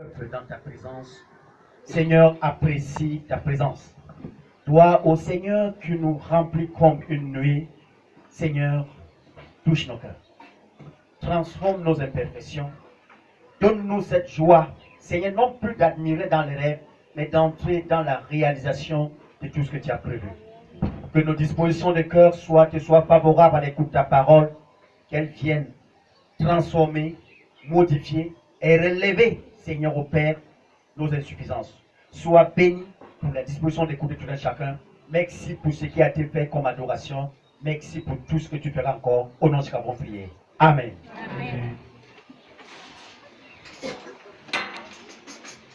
Dans ta présence, Seigneur, apprécie ta présence. Toi, ô Seigneur, qui nous remplis comme une nuit, Seigneur, touche nos cœurs. Transforme nos imperfections. Donne-nous cette joie, Seigneur, non plus d'admirer dans les rêves, mais d'entrer dans la réalisation de tout ce que tu as prévu. Que nos dispositions de cœur soient favorables à l'écoute de ta parole, qu'elles viennent transformer, modifier et relever, Seigneur au Père, nos insuffisances. Sois béni pour la disposition d'écoute de tout un chacun. Merci pour ce qui a été fait comme adoration. Merci pour tout ce que tu feras encore. Au nom de ce qu'avons prié. Amen. Amen.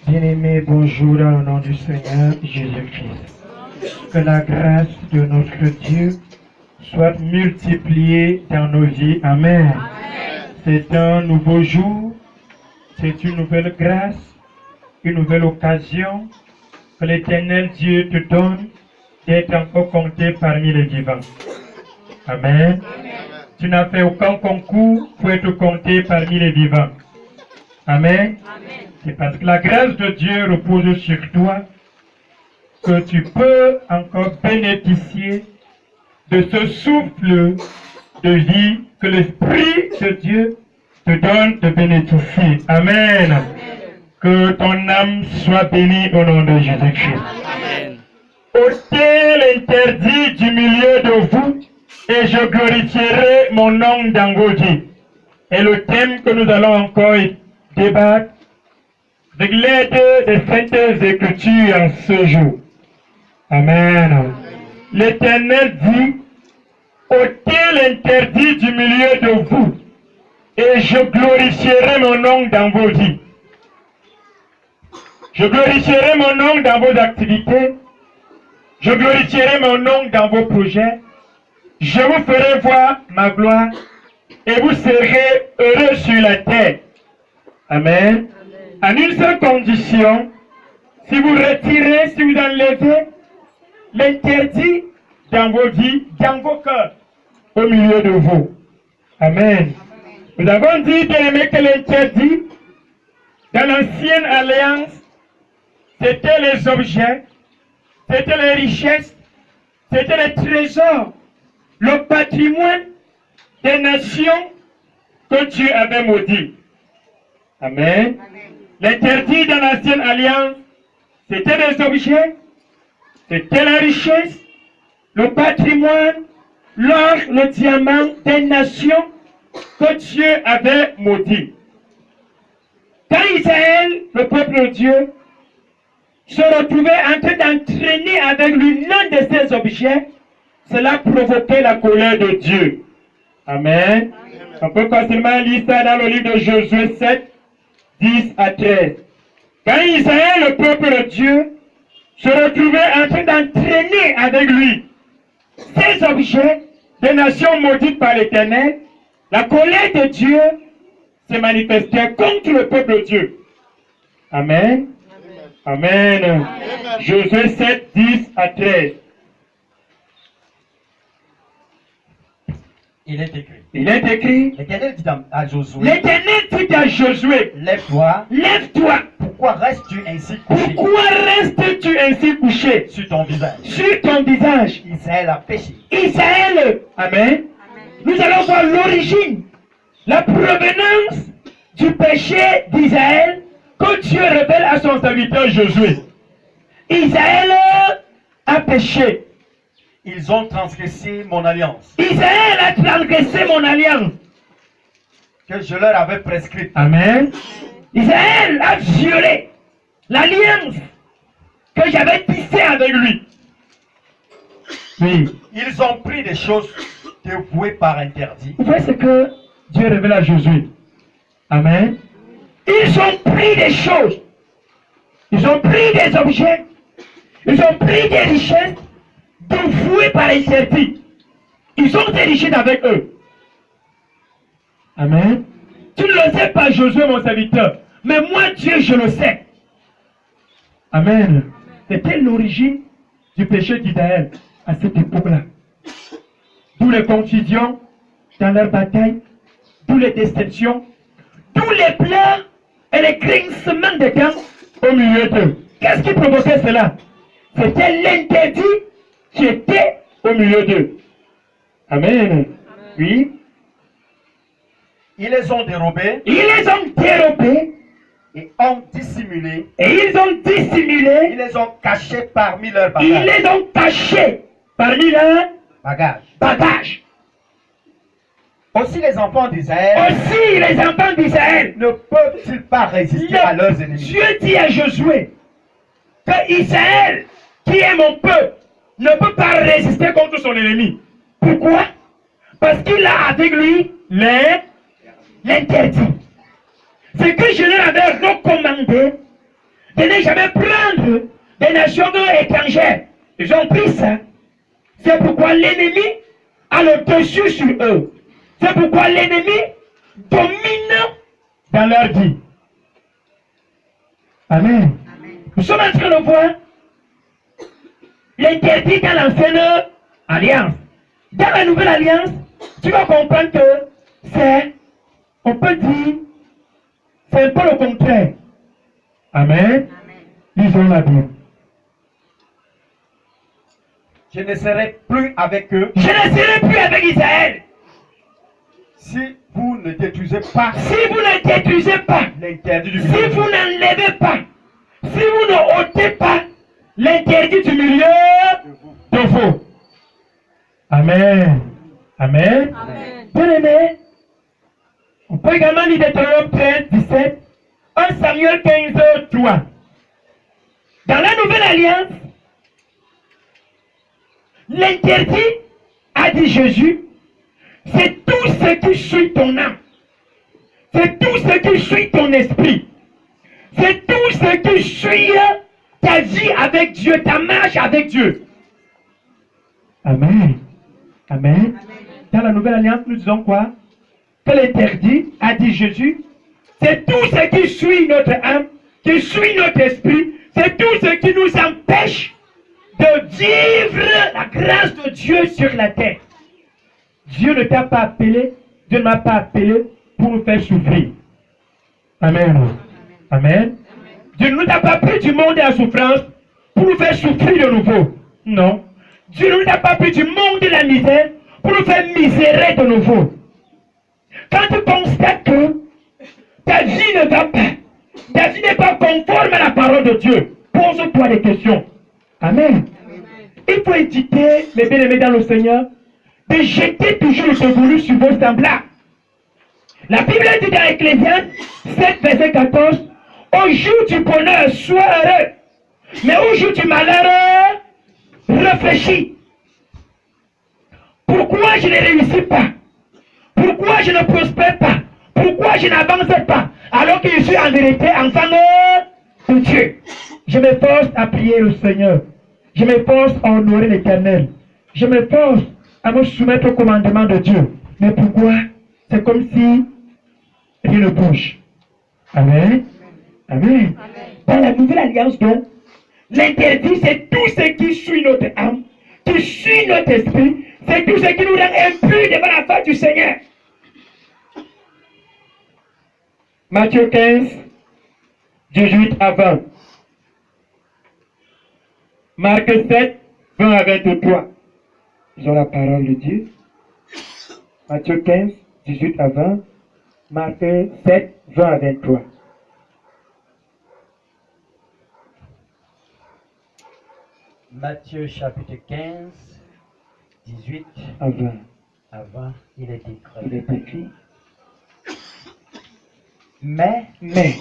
Bien-aimés, bonjour au nom du Seigneur Jésus-Christ. Que la grâce de notre Dieu soit multipliée dans nos vies. Amen. C'est un nouveau jour, c'est une nouvelle grâce, une nouvelle occasion que l'Éternel Dieu te donne d'être encore compté parmi les vivants. Amen. Tu n'as fait aucun concours pour être compté parmi les vivants. Amen. C'est parce que la grâce de Dieu repose sur toi que tu peux encore bénéficier de ce souffle de vie que l'Esprit de Dieu te donne de bénéficier. Amen. Que ton âme soit bénie au nom de Jésus-Christ. Ôtez l'interdit du milieu de vous et je glorifierai mon nom dans vos vies. Et le thème que nous allons encore débattre avec l'aide des saintes écritures en ce jour. Amen. L'Éternel dit, ôtez l'interdit du milieu de vous et je glorifierai mon nom dans vos vies. Je glorifierai mon nom dans vos activités. Je glorifierai mon nom dans vos projets. Je vous ferai voir ma gloire et vous serez heureux sur la terre. Amen. En une seule condition, si vous retirez, si vous enlevez l'interdit dans vos vies, dans vos cœurs, au milieu de vous. Amen. Nous avons dit, bien-aimés, que l'interdit dans l'ancienne alliance, c'était les objets, c'était les richesses, c'était les trésors, le patrimoine des nations que Dieu avait maudit. Amen. L'interdit dans l'ancienne alliance, c'était les objets, c'était la richesse, le patrimoine, l'or, le diamant des nations que Dieu avait maudit. Quand Israël, le peuple de Dieu, se retrouvait en train d'entraîner avec lui l'un de ces objets, cela provoquait la colère de Dieu. Amen. On peut facilement lire ça dans le livre de Josué 7, 10 à 13. Quand Israël, le peuple de Dieu, se retrouvait en train d'entraîner avec lui ces objets des nations maudites par l'Éternel, la colère de Dieu se manifestait contre le peuple de Dieu. Amen. Amen. Amen. Josué 7, 10 à 13. Il est écrit. Il est écrit. L'Éternel dit à Josué. L'Éternel dit à Josué. Lève-toi. Lève-toi. Pourquoi restes-tu ainsi couché? Pourquoi restes-tu ainsi couché? Sur ton visage. Sur ton visage. Israël a péché. Israël. Amen. Nous allons voir l'origine, la provenance du péché d'Israël que Dieu révèle à son serviteur Josué. Israël a péché. Ils ont transgressé mon alliance. Israël a transgressé mon alliance. Que je leur avais prescrite. Amen. Israël a violé l'alliance que j'avais tissée avec lui. Oui. Ils ont pris des choses dévouées par interdit. Vous voyez ce que Dieu révèle à Josué. Amen. Ils ont pris des choses. Ils ont pris des objets. Ils ont pris des richesses dévouées par interdit. Ils ont des richesses avec eux. Amen. Tu ne le sais pas, Josué, mon serviteur. Mais moi, Dieu, je le sais. Amen. C'était l'origine du péché d'Israël à cette époque-là. D'où les confusions dans leur bataille, d'où les déceptions, d'où les pleurs et les grincements des dents au milieu d'eux. Qu'est-ce qui provoquait cela? C'était l'interdit qui était au milieu d'eux. Amen. Oui. Ils les ont dérobés. Ils les ont dérobés. Et ont dissimulé. Et ils ont dissimulé. Ils les ont cachés parmi leurs Ils bagages. les ont cachés parmi leurs bagages. Aussi les enfants d'Israël Aussi les enfants d'Israël ne peuvent-ils pas résister à leurs ennemis? Dieu dit à Josué que Israël, qui est mon peuple, ne peut pas résister contre son ennemi. Pourquoi? Parce qu'il a avec lui l'interdit. C'est que je leur avais recommandé de ne jamais prendre des nations étrangères. Ils ont pris ça. C'est pourquoi l'ennemi a le dessus sur eux. C'est pourquoi l'ennemi domine dans leur vie. Amen. Nous sommes en train de voir l'interdit dans l'ancienne alliance. Dans la nouvelle alliance, tu vas comprendre que c'est, on peut dire, c'est un peu le contraire. Amen. Lisons la Bible. Je ne serai plus avec eux. Je ne serai plus avec Israël. Si vous ne détruisez pas l'interdit du milieu, si vous n'enlevez pas, si vous ne ôtez pas l'interdit du milieu de vous. Amen. Amen. Bien aimé, on peut également lire Deutéronome 13, 17, 1 Samuel 15, 3. Dans la nouvelle alliance, l'interdit, a dit Jésus, c'est tout ce qui suit ton âme. C'est tout ce qui suit ton esprit. C'est tout ce qui suit ta vie avec Dieu, ta marche avec Dieu. Amen. Amen. Dans la nouvelle alliance, nous disons quoi? Que l'interdit, a dit Jésus, c'est tout ce qui suit notre âme, qui suit notre esprit, c'est tout ce qui nous empêche de vivre la grâce de Dieu sur la terre. Dieu ne t'a pas appelé, Dieu ne m'a pas appelé pour nous faire souffrir. Amen. Amen. Dieu ne nous a pas pris du monde et la souffrance pour nous faire souffrir de nouveau. Non. Dieu ne nous a pas pris du monde et la misère pour nous faire misérer de nouveau. Quand tu constates que ta vie ne va pas, ta vie n'est pas conforme à la parole de Dieu, pose-toi des questions. Amen. Il faut éviter, mes bien-aimés dans le Seigneur, de jeter toujours le dévolu sur vos semblables. La Bible dit dans Ecclésiaste 7, verset 14, au jour du bonheur, sois heureux, mais au jour du malheur, réfléchis. Pourquoi je ne réussis pas? Pourquoi je ne prospère pas? Pourquoi je n'avance pas? Alors que je suis en vérité enfant de Dieu. Je m'efforce à prier le Seigneur. Je m'efforce à honorer l'Éternel. Je m'efforce à me soumettre au commandement de Dieu. Mais pourquoi? C'est comme si rien ne bouge. Amen. Amen. Dans la nouvelle alliance, donc, l'interdit, c'est tout ce qui suit notre âme, qui suit notre esprit, c'est tout ce qui nous rend impurs devant la face du Seigneur. Matthieu 15, 18 à 20. Marc 7, 20 à 23. Ils ont la parole de Dieu. Matthieu 15, 18 à 20. Marc 7, 20 à 23. Matthieu chapitre 15, 18 À 20. à 20, il est Il écrit. est écrit. Mais Mais,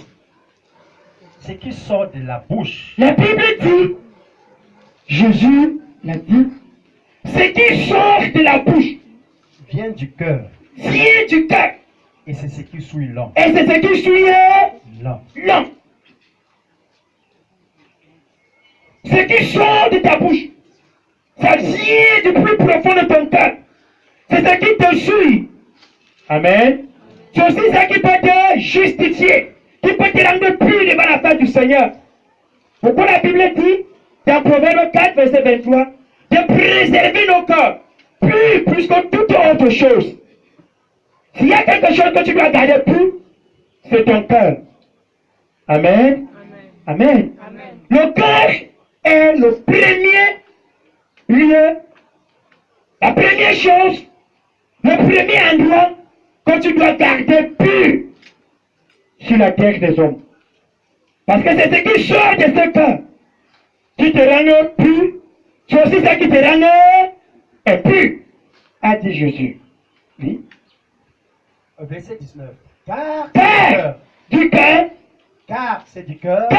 ce qui sort de la bouche la Bible dit, Jésus l'a dit, ce qui sort de la bouche vient du cœur vient du cœur. et c'est ce qui souille l'homme. Et c'est ce qui suit L'homme. l'homme. Ce qui sort de ta bouche, ça vient du plus profond de ton cœur. C'est ce qui te suit. Amen. C'est aussi ça qui peut te justifier, qui peut te rendre pur devant la face du Seigneur. Pourquoi la Bible dit, dans Proverbe 4, verset 23, de préserver nos corps, plus que toute autre chose. S'il y a quelque chose que tu dois garder plus, c'est ton cœur. Amen. Amen. Le cœur est le premier lieu, la première chose, le premier endroit que tu dois garder pur sur la terre des hommes. Parce que c'est ce qui sort de ce cœur qui te rend pur. C'est aussi ça qui te rend pur, a dit Jésus. Oui. Verset 19. Car c'est du cœur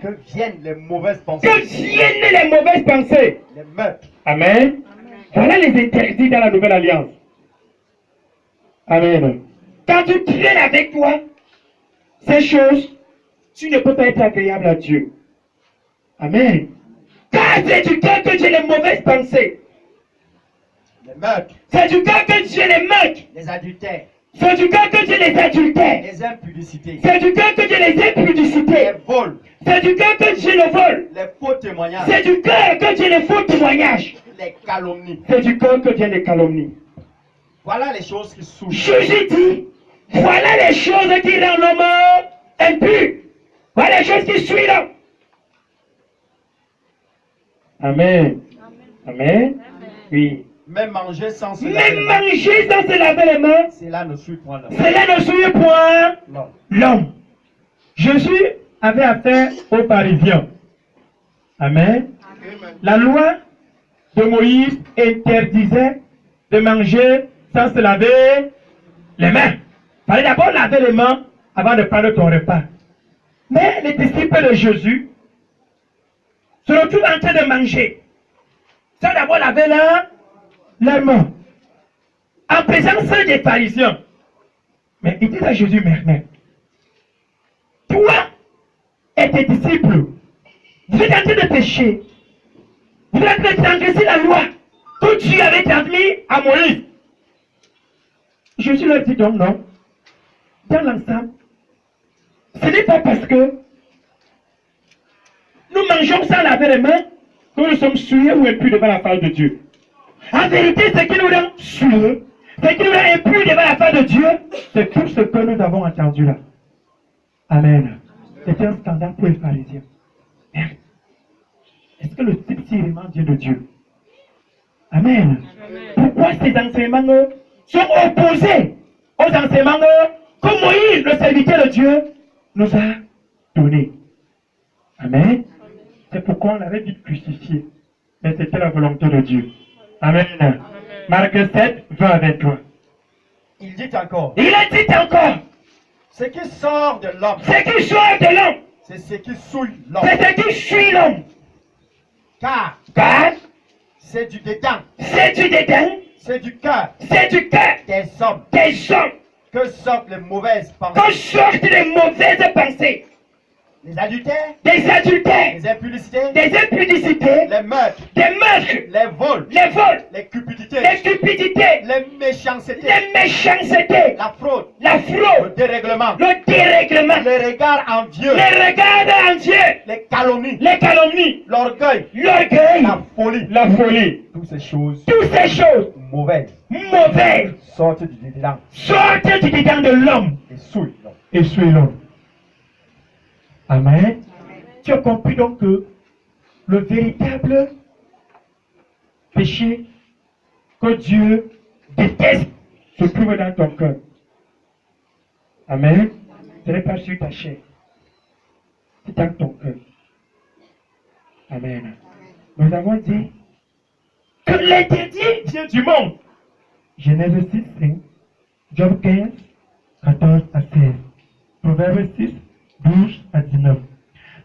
que viennent les mauvaises pensées. Les meurtres. Amen. Voilà les interdits dans la nouvelle alliance. Amen. Quand tu traînes avec toi ces choses, tu ne peux pas être agréable à Dieu. Amen. Car c'est du cœur que j'ai les mauvaises pensées. Les meurtres. C'est du cœur que j'ai les meurtres. Les adultères. C'est du cœur que j'ai les adultères. Les impudicités. C'est du cœur que j'ai les impudicités. Les vols. C'est du cœur que j'ai le vol. Les faux témoignages. C'est du cœur que j'ai les faux témoignages. Les calomnies. C'est du cœur que j'ai les calomnies. Voilà les choses qui souillent. Jésus dit, voilà les choses qui rendent l'homme impur. Voilà les choses qui souillent l'homme. Amen. Amen. Oui. Même manger sans se laver les mains. Cela ne suit point l'homme. Cela ne suit point l'homme. Jésus avait affaire aux pharisiens. Amen. La loi de Moïse interdisait de manger sans se laver les mains. Il fallait d'abord laver les mains avant de prendre ton repas. Mais les disciples de Jésus se retrouvent en train de manger sans d'abord laver leurs mains. En présence des pharisiens. Mais il dit à Jésus, mais toi et tes disciples, vous êtes en train de pécher. Vous êtes en train de transgresser la loi que Dieu avait transmise à Moïse. Jésus leur dit donc non. Dans l'ensemble, ce n'est pas parce que nous mangeons sans laver les mains que nous sommes souillés ou impurs devant la face de Dieu. En vérité, ce qui nous rend souillés, ce qui nous rend impurs devant la face de Dieu, c'est tout ce que nous avons entendu là. Amen. C'est un scandale pour les pharisiens. Est-ce que le type c'est vraiment Dieu de Dieu? Amen. Pourquoi ces enseignements sont opposés aux enseignements que Moïse, le serviteur de Dieu, nous a donnés? Amen. C'est pourquoi on l'avait dit crucifié. Mais c'était la volonté de Dieu. Amen. Marc 7, 20 à 23. Il dit encore. Il a dit encore. Ce qui sort de l'homme. Ce qui sort de l'homme. C'est ce qui souille l'homme. C'est ce qui suit l'homme. Car c'est du dédain. C'est du dédain. C'est du cœur. C'est du cœur. Des hommes. Des hommes. Que sortent les mauvaises pensées. Que sortent les mauvaises pensées. Les adultères. Des adultères. Les impudicités. Des impudicités. Les meurtres. Des meurtres. Les vols. Les vols. Les cupidités. Les stupidités. Les méchancetés. Les méchancetés. La fraude. La fraude. Le dérèglement. Le dérèglement. Les regards envieux. Les regards envieux. Les calomnies. Les calomnies. L'orgueil. L'orgueil. La folie. La folie. Toutes ces choses. Toutes ces choses. Mauvaises. Mauvaises. Sortent du dédain. Sortent du dédain de l'homme. Et souillent l'homme. Et souillent l'homme. Amen. Tu as compris donc que le véritable péché que Dieu déteste se trouve dans ton cœur. Amen. Ce n'est pas sur ta chair. C'est dans ton cœur. Amen. Nous avons dit que l'interdit vient du monde. Genèse 6, 5, Job 15, 14 à 16, Proverbe 6, 12 à 19.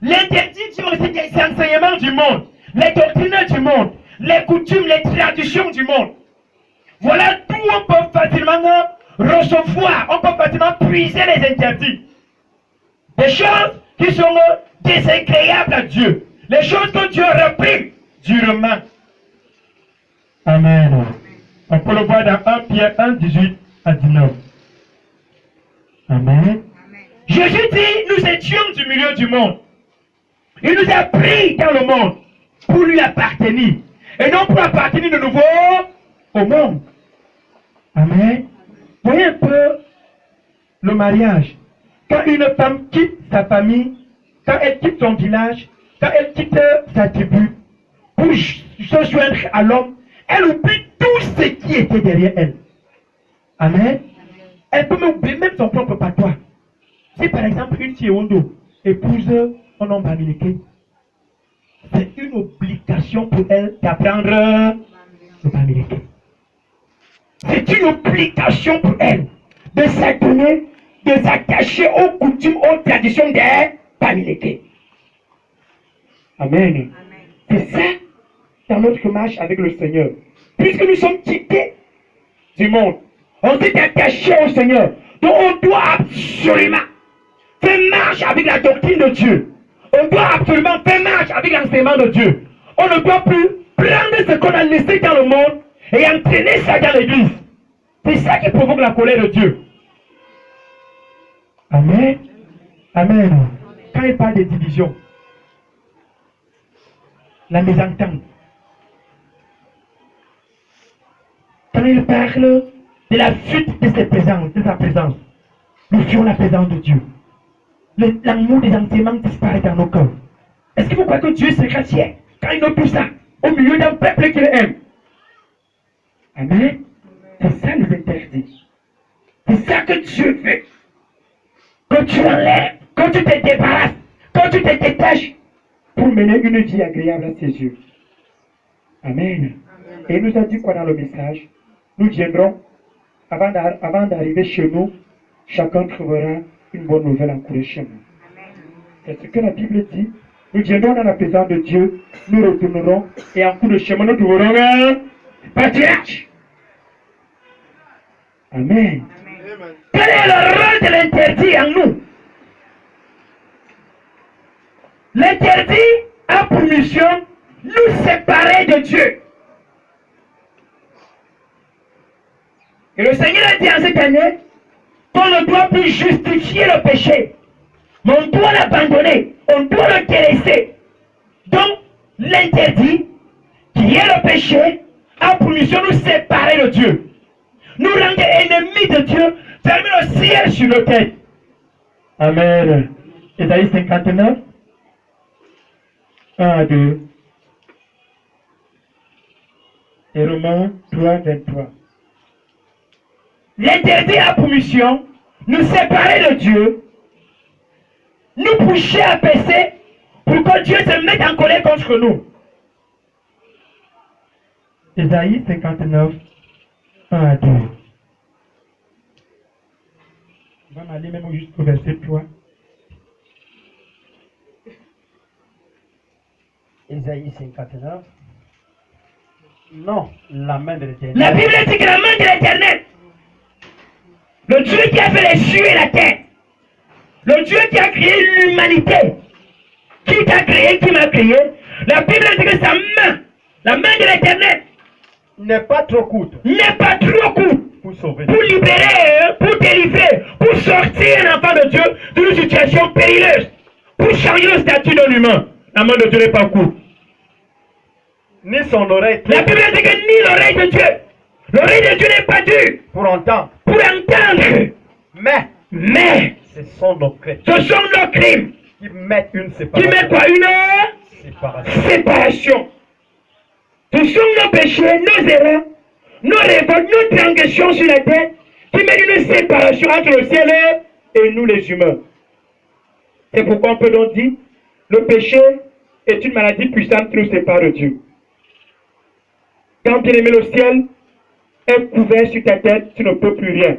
L'interdit du monde, c'est les enseignements du monde, les doctrines du monde, les coutumes, les traditions du monde. Voilà d'où on peut facilement recevoir, on peut facilement puiser les interdits. Des choses qui sont désagréables à Dieu. Les choses que Dieu réprime durement. Amen. On peut le voir dans 1 Pierre 1, 18 à 19. Amen. Jésus dit, nous étions du milieu du monde. Il nous a pris dans le monde pour lui appartenir. Et non pour appartenir de nouveau au monde. Amen. Voyez un peu le mariage. Quand une femme quitte sa famille, quand elle quitte son village, quand elle quitte sa tribu, pour se joindre à l'homme, elle oublie tout ce qui était derrière elle. Amen. Elle peut même oublier même son propre patois. Si par exemple une Tiewondo épouse un homme bamileke, c'est une obligation pour elle d'apprendre le bamileke. C'est une obligation pour elle de s'adonner, de s'attacher aux coutumes, aux traditions des bamileke. Amen. C'est ça dans notre marche avec le Seigneur. Puisque nous sommes quittés du monde, on s'est attaché au Seigneur. Donc on doit absolument faire marche avec la doctrine de Dieu. On doit absolument faire marche avec l'enseignement de Dieu. On ne doit plus prendre ce qu'on a laissé dans le monde et entraîner ça dans l'église. C'est ça qui provoque la colère de Dieu. Amen. Amen. Quand il parle de division, la mésentente, quand il parle de la fuite de sa présence, nous fuyons la présence de Dieu. L'amour des enseignements disparaît dans nos cœurs. Est-ce que vous croyez que Dieu sera fier quand il note tout ça au milieu d'un peuple qu'il aime? Amen. C'est ça les interdits. C'est ça que Dieu veut. Que tu enlèves, que tu te débarrasses, que tu te détaches pour mener une vie agréable à ses yeux. Amen. Et il nous a dit quoi dans le message? Nous viendrons, avant d'arriver chez nous, chacun trouvera une bonne nouvelle en cours de chemin. C'est ce que la Bible dit. Nous viendrons dans la présence de Dieu, nous retournerons et en cours de chemin nous trouverons un patriarche. Amen. Quel est le rôle de l'interdit en nous? L'interdit a pour mission nous séparer de Dieu. Et le Seigneur a dit en cette année qu'on ne doit plus justifier le péché, mais on doit l'abandonner, on doit le délaisser. Donc, l'interdit, qui est le péché, a pour mission nous séparer de Dieu, nous rendre ennemis de Dieu, fermer le ciel sur nos têtes. Amen. Ésaïe 59, 1 à 2. Et Romains 3, 23. L'interdit a pour mission nous séparer de Dieu, nous pousser à pécher pour que Dieu se mette en colère contre nous. Ésaïe 59, 1 à 2. On va aller même jusqu'au verset 3. Ésaïe 59. Non, la main de l'Éternel. La Bible dit que la main de l'Éternel, le Dieu qui a fait les cieux et la terre, le Dieu qui a créé l'humanité, qui t'a créé, qui m'a créé, la Bible dit que sa main, la main de l'Éternel, n'est pas trop courte n'est pas trop courte pour sauver, pour libérer, pour délivrer, pour sortir un enfant de Dieu d'une situation périlleuse, pour changer le statut d'un humain. La main de Dieu n'est pas courte. ni son oreille La Bible dit que ni l'oreille de Dieu, l'oreille de Dieu n'est pas dure pour entendre, pour entendre, mais ce sont nos crimes ce sont nos crimes qui mettent une qui séparation. mettent quoi? Une séparation. Ce sont nos péchés, nos erreurs, nos révoltes, nos transgressions sur la terre qui mettent une séparation entre le ciel et nous les humains. C'est pourquoi on peut donc dire le péché est une maladie puissante qui nous sépare de Dieu. Quand bien aimé, le ciel est couvert sur ta tête, tu ne peux plus rien.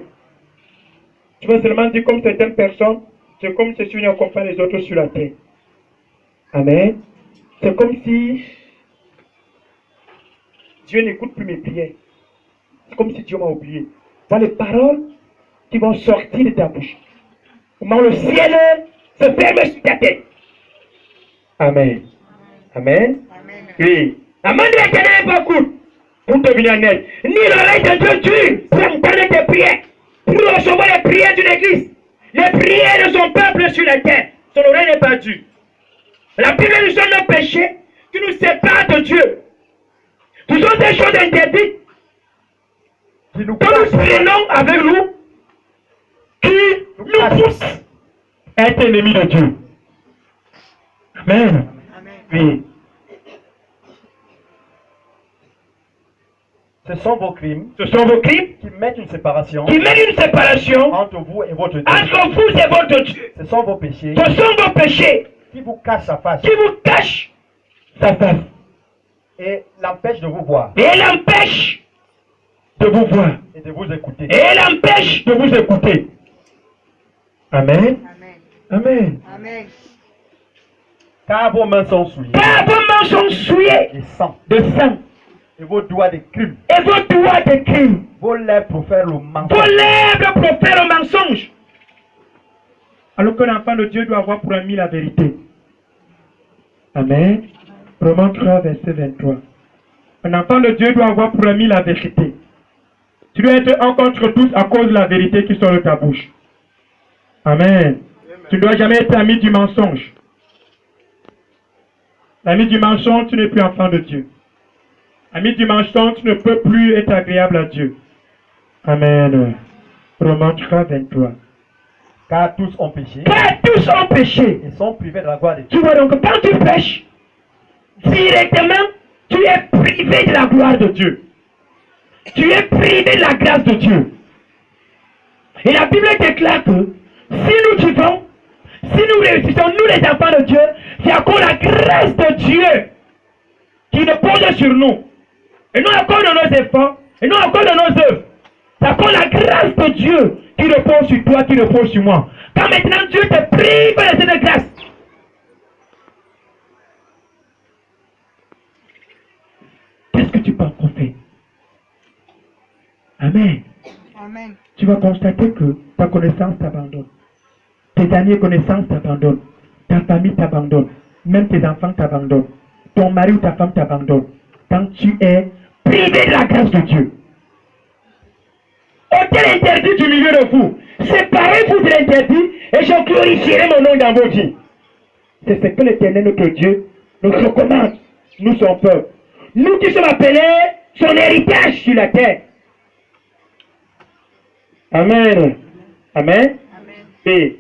Tu vas seulement dire comme certaines personnes, c'est comme si tu n'accompagnes les autres sur la terre. Amen. C'est comme si Dieu n'écoute plus mes prières. C'est comme si Dieu m'a oublié. Voilà les paroles qui vont sortir de ta bouche. Au moment où le ciel se ferme sur ta tête. Amen. Amen. Oui. La main de l'Éternel n'est pas courte pour te venir en aide. Ni l'oreille de Dieu dure pour entendre tes prières, pour recevoir les prières d'une église. Les prières de son peuple sur la terre. Son oreille n'est pas dure. La Bible nous donne nos péchés qui nous séparent de Dieu. Ce sont des choses interdites Qui nous que nous prenons avec nous, qui nous poussent être ennemi de Dieu. Amen. Oui. Ce sont vos crimes Ce sont vos crimes qui mettent une séparation qui mettent une séparation entre vous et votre Dieu. entre vous et votre Dieu. Ce sont vos péchés Ce sont vos péchés qui vous cachent sa face qui vous cachent sa face et l'empêchent de vous voir et l'empêchent de vous voir et de vous écouter. et l'empêchent de vous écouter. Amen. Amen. Amen. Car vos mains sont souillées Car vos mains sont souillées de sang de sang et vos doigts de crimes. et vos doigts de crime. Vos lèvres profèrent le Vos mensonge. lèvres profèrent le mensonge. Alors que l'enfant de Dieu doit avoir pour ami la vérité. Amen. Romains 3, verset 23. Un enfant de Dieu doit avoir pour ami la vérité. Tu dois être un contre tous à cause de la vérité qui sort de ta bouche. Amen. Tu ne dois jamais être ami du mensonge. L'ami du mensonge, tu n'es plus enfant de Dieu. Ami du mensonge, tu ne peux plus être agréable à Dieu. Amen. Romains 3, 23. Car tous ont péché Car tous ont péché. et sont privés de la gloire de Dieu. Tu vois donc, quand tu pêches, directement, tu es privé de la gloire de Dieu. Tu es privé de la grâce de Dieu. Et la Bible déclare que si nous vivons, si nous réussissons, nous les enfants de Dieu, c'est à cause de la grâce de Dieu qui repose sur nous. Et non à cause de nos efforts, et non à cause de nos œuvres. C'est à cause de la grâce de Dieu qui repose sur toi, qui repose sur moi. Quand maintenant Dieu te prive de cette grâce, qu'est-ce que tu peux encore faire? Amen. Amen. Tu vas constater que ta connaissance t'abandonne. Tes dernières connaissances t'abandonnent. Ta famille t'abandonne. Même tes enfants t'abandonnent. Ton mari ou ta femme t'abandonne. Quand tu es privé de la grâce de Dieu. Auquel interdit du milieu de vous. Séparez-vous de l'interdit et je glorifierai mon nom dans vos vies. C'est ce que l'Éternel, notre Dieu, nous recommande. Nous, son peuple. Nous qui sommes appelés son héritage sur la terre. Amen. Amen. Amen. Et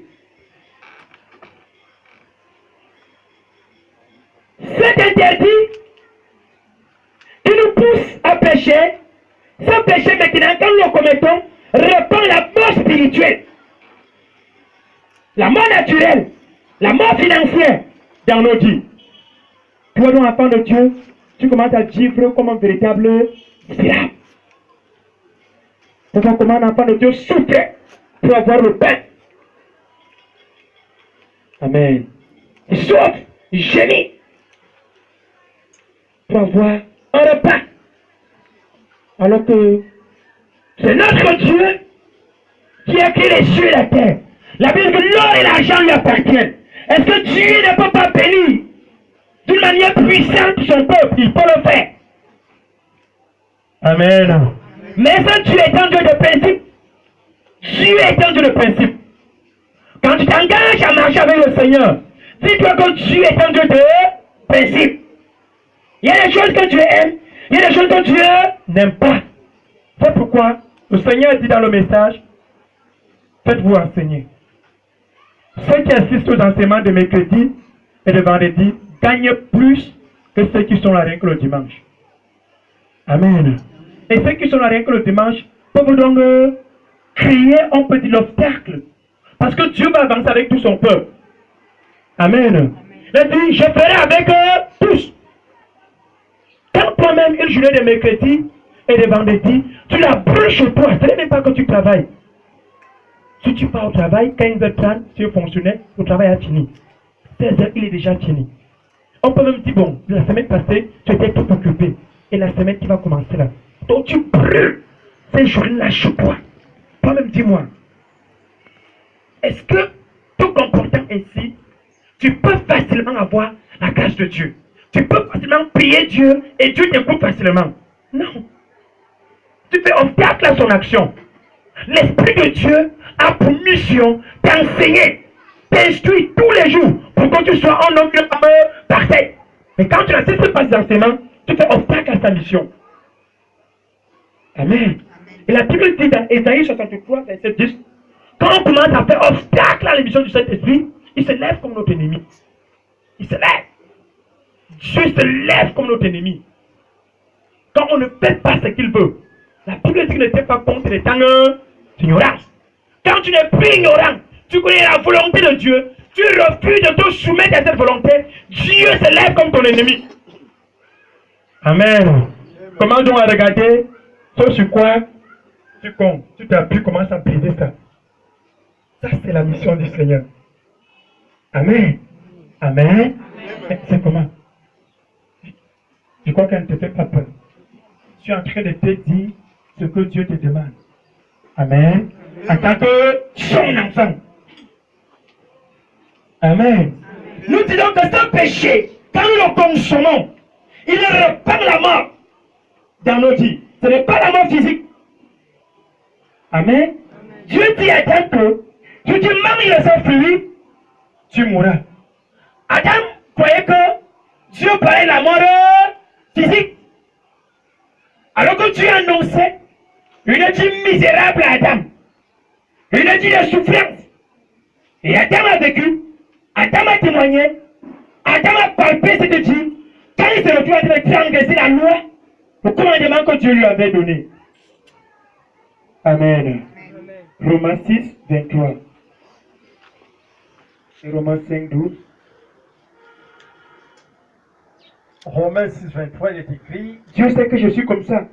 cet interdit qui nous pousse à pécher, ce péché maintenant, quand nous le commettons, répand la mort spirituelle, la mort naturelle, la mort financière dans nos vies. Toi, donc, enfant de Dieu, tu commences à vivre comme un véritable esclave. Tu vois comment un enfant de Dieu souffre pour avoir le pain. Amen. Il souffre, il gémit pour avoir un repas. Alors que c'est notre Dieu qui a créé les cieux et la terre. La Bible dit que l'or et l'argent lui appartiennent. Est-ce que Dieu ne peut pas bénir d'une manière puissante son peuple? Il peut le faire. Amen. Mais ça, Dieu est un Dieu de principe. Dieu est un Dieu de principe. Quand tu t'engages à marcher avec le Seigneur, dis-toi que Dieu est un Dieu de principe. Il y a des choses que Dieu aime, il y a des choses que Dieu n'aime pas. C'est pourquoi le Seigneur dit dans le message, faites-vous enseigner. Ceux qui assistent aux enseignements de mercredi et de vendredi gagnent plus que ceux qui sont là rien que le dimanche. Amen. Et ceux qui sont là rien que le dimanche peuvent donc créer un petit obstacle. Parce que Dieu va avancer avec tout son peuple. Amen. Il a dit, je ferai avec eux tous. Quand toi-même, une journée de mercredi et de vendredi, tu la brûles chez toi, ce n'est même pas que tu travailles. Si tu pars au travail, 15h30, tu es fonctionnaire, le travail a fini. 16h, il est déjà fini. On peut même dire, bon, la semaine passée, tu étais tout occupé. Et la semaine qui va commencer là. Donc tu brûles ces journées-là chez toi. Toi-même, dis-moi. Est-ce que, tout comportant ainsi, tu peux facilement avoir la grâce de Dieu? Tu peux facilement prier Dieu et Dieu t'écoute facilement? Non. Tu fais obstacle à son action. L'Esprit de Dieu a pour mission t'enseigner, t'instruire tous les jours pour que tu sois un homme parfait. Mais quand tu n'assistes pas à ses enseignements, tu fais obstacle à sa mission. Amen. Et la Bible dit dans Ésaïe 63, verset 10, quand on commence à faire obstacle à l'émission du Saint-Esprit, il se lève comme notre ennemi. Il se lève. Dieu se lève comme notre ennemi. Quand on ne fait pas ce qu'il veut, la Bible dit qu'il n'était pas contre les temps d'ignorance. Quand tu n'es plus ignorant, tu connais la volonté de Dieu, tu refuses de te soumettre à cette volonté, Dieu se lève comme ton ennemi. Amen. Comment donc à regarder ce sur quoi tu comptes, tu t'appuies, commences à briser ça. Ça, c'est la mission du Seigneur. Amen. Amen. C'est comment? Je crois qu'elle ne te fait pas peur. Je suis en train de te dire ce que Dieu te demande. Amen. En tant que son enfant. Amen. Nous disons que ce péché, quand nous le consommons, il répand la mort dans nos vies. Ce n'est pas la mort physique. Amen. Dieu dit à Adam que si tu manges de ce fruit, tu mourras. Adam croyait que Dieu parlait de la mort physique. Alors que Dieu annonçait une vie misérable à Adam. Une vie de souffrance. Et Adam a vécu. Adam a témoigné. Adam a palpé cette vie. Quand il se retrouve à transgresser la loi, le commandement que Dieu lui avait donné. Amen. Romains 6, 23. Et Romains 5, 12. Romains 6, 23, il est écrit: Dieu sait que je suis comme ça.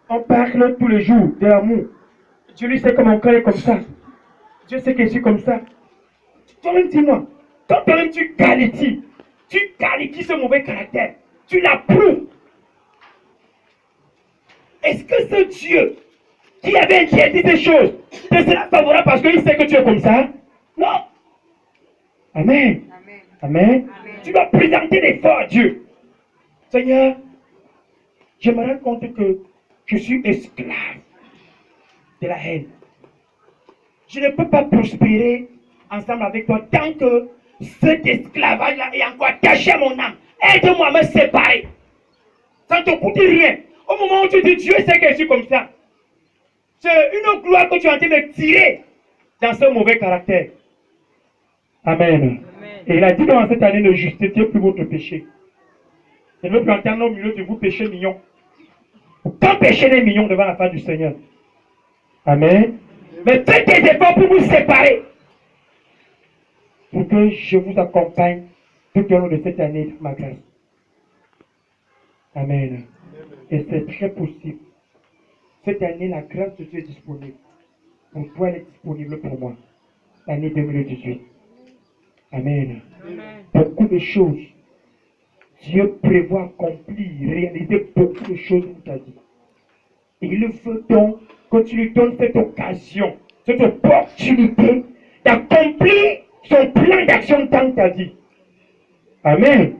On parle tous les jours de l'amour. Dieu lui sait que mon cœur est comme ça. Dieu sait que je suis comme ça. Toi-même, dis-moi, quand toi-même tu qualifies ce mauvais caractère, tu l'approuves. Est-ce que ce Dieu qui avait interdit ces choses te sera favorable parce qu'il sait que tu es comme ça? Non. Amen. Amen. Tu dois présenter l'effort à Dieu. Seigneur, je me rends compte que je suis esclave de la haine. Je ne peux pas prospérer ensemble avec toi tant que cet esclavage-là est encore attaché à mon âme. Aide-moi à me séparer. Ça ne te coûte rien. Au moment où tu dis Dieu sait que je suis comme ça, c'est une gloire que tu es en train de tirer dans ce mauvais caractère. Amen. Et il a dit dans cette année, ne justifiez plus votre péché. Je ne veux plus entendre au milieu de vous péché mignon. Aucun péché n'est mignon devant la face du Seigneur. Amen. Mais faites des efforts pour vous séparer. Pour que je vous accompagne tout au long de cette année de ma grâce. Amen. Et c'est très possible. Cette année, la grâce de Dieu est disponible. Pour toi, elle est disponible pour moi. L'année 2018. Amen. Beaucoup de choses. Dieu prévoit accomplir, réaliser beaucoup de choses dans ta vie. Et il veut donc que tu lui donnes cette occasion, cette opportunité d'accomplir son plan d'action dans ta vie. Amen.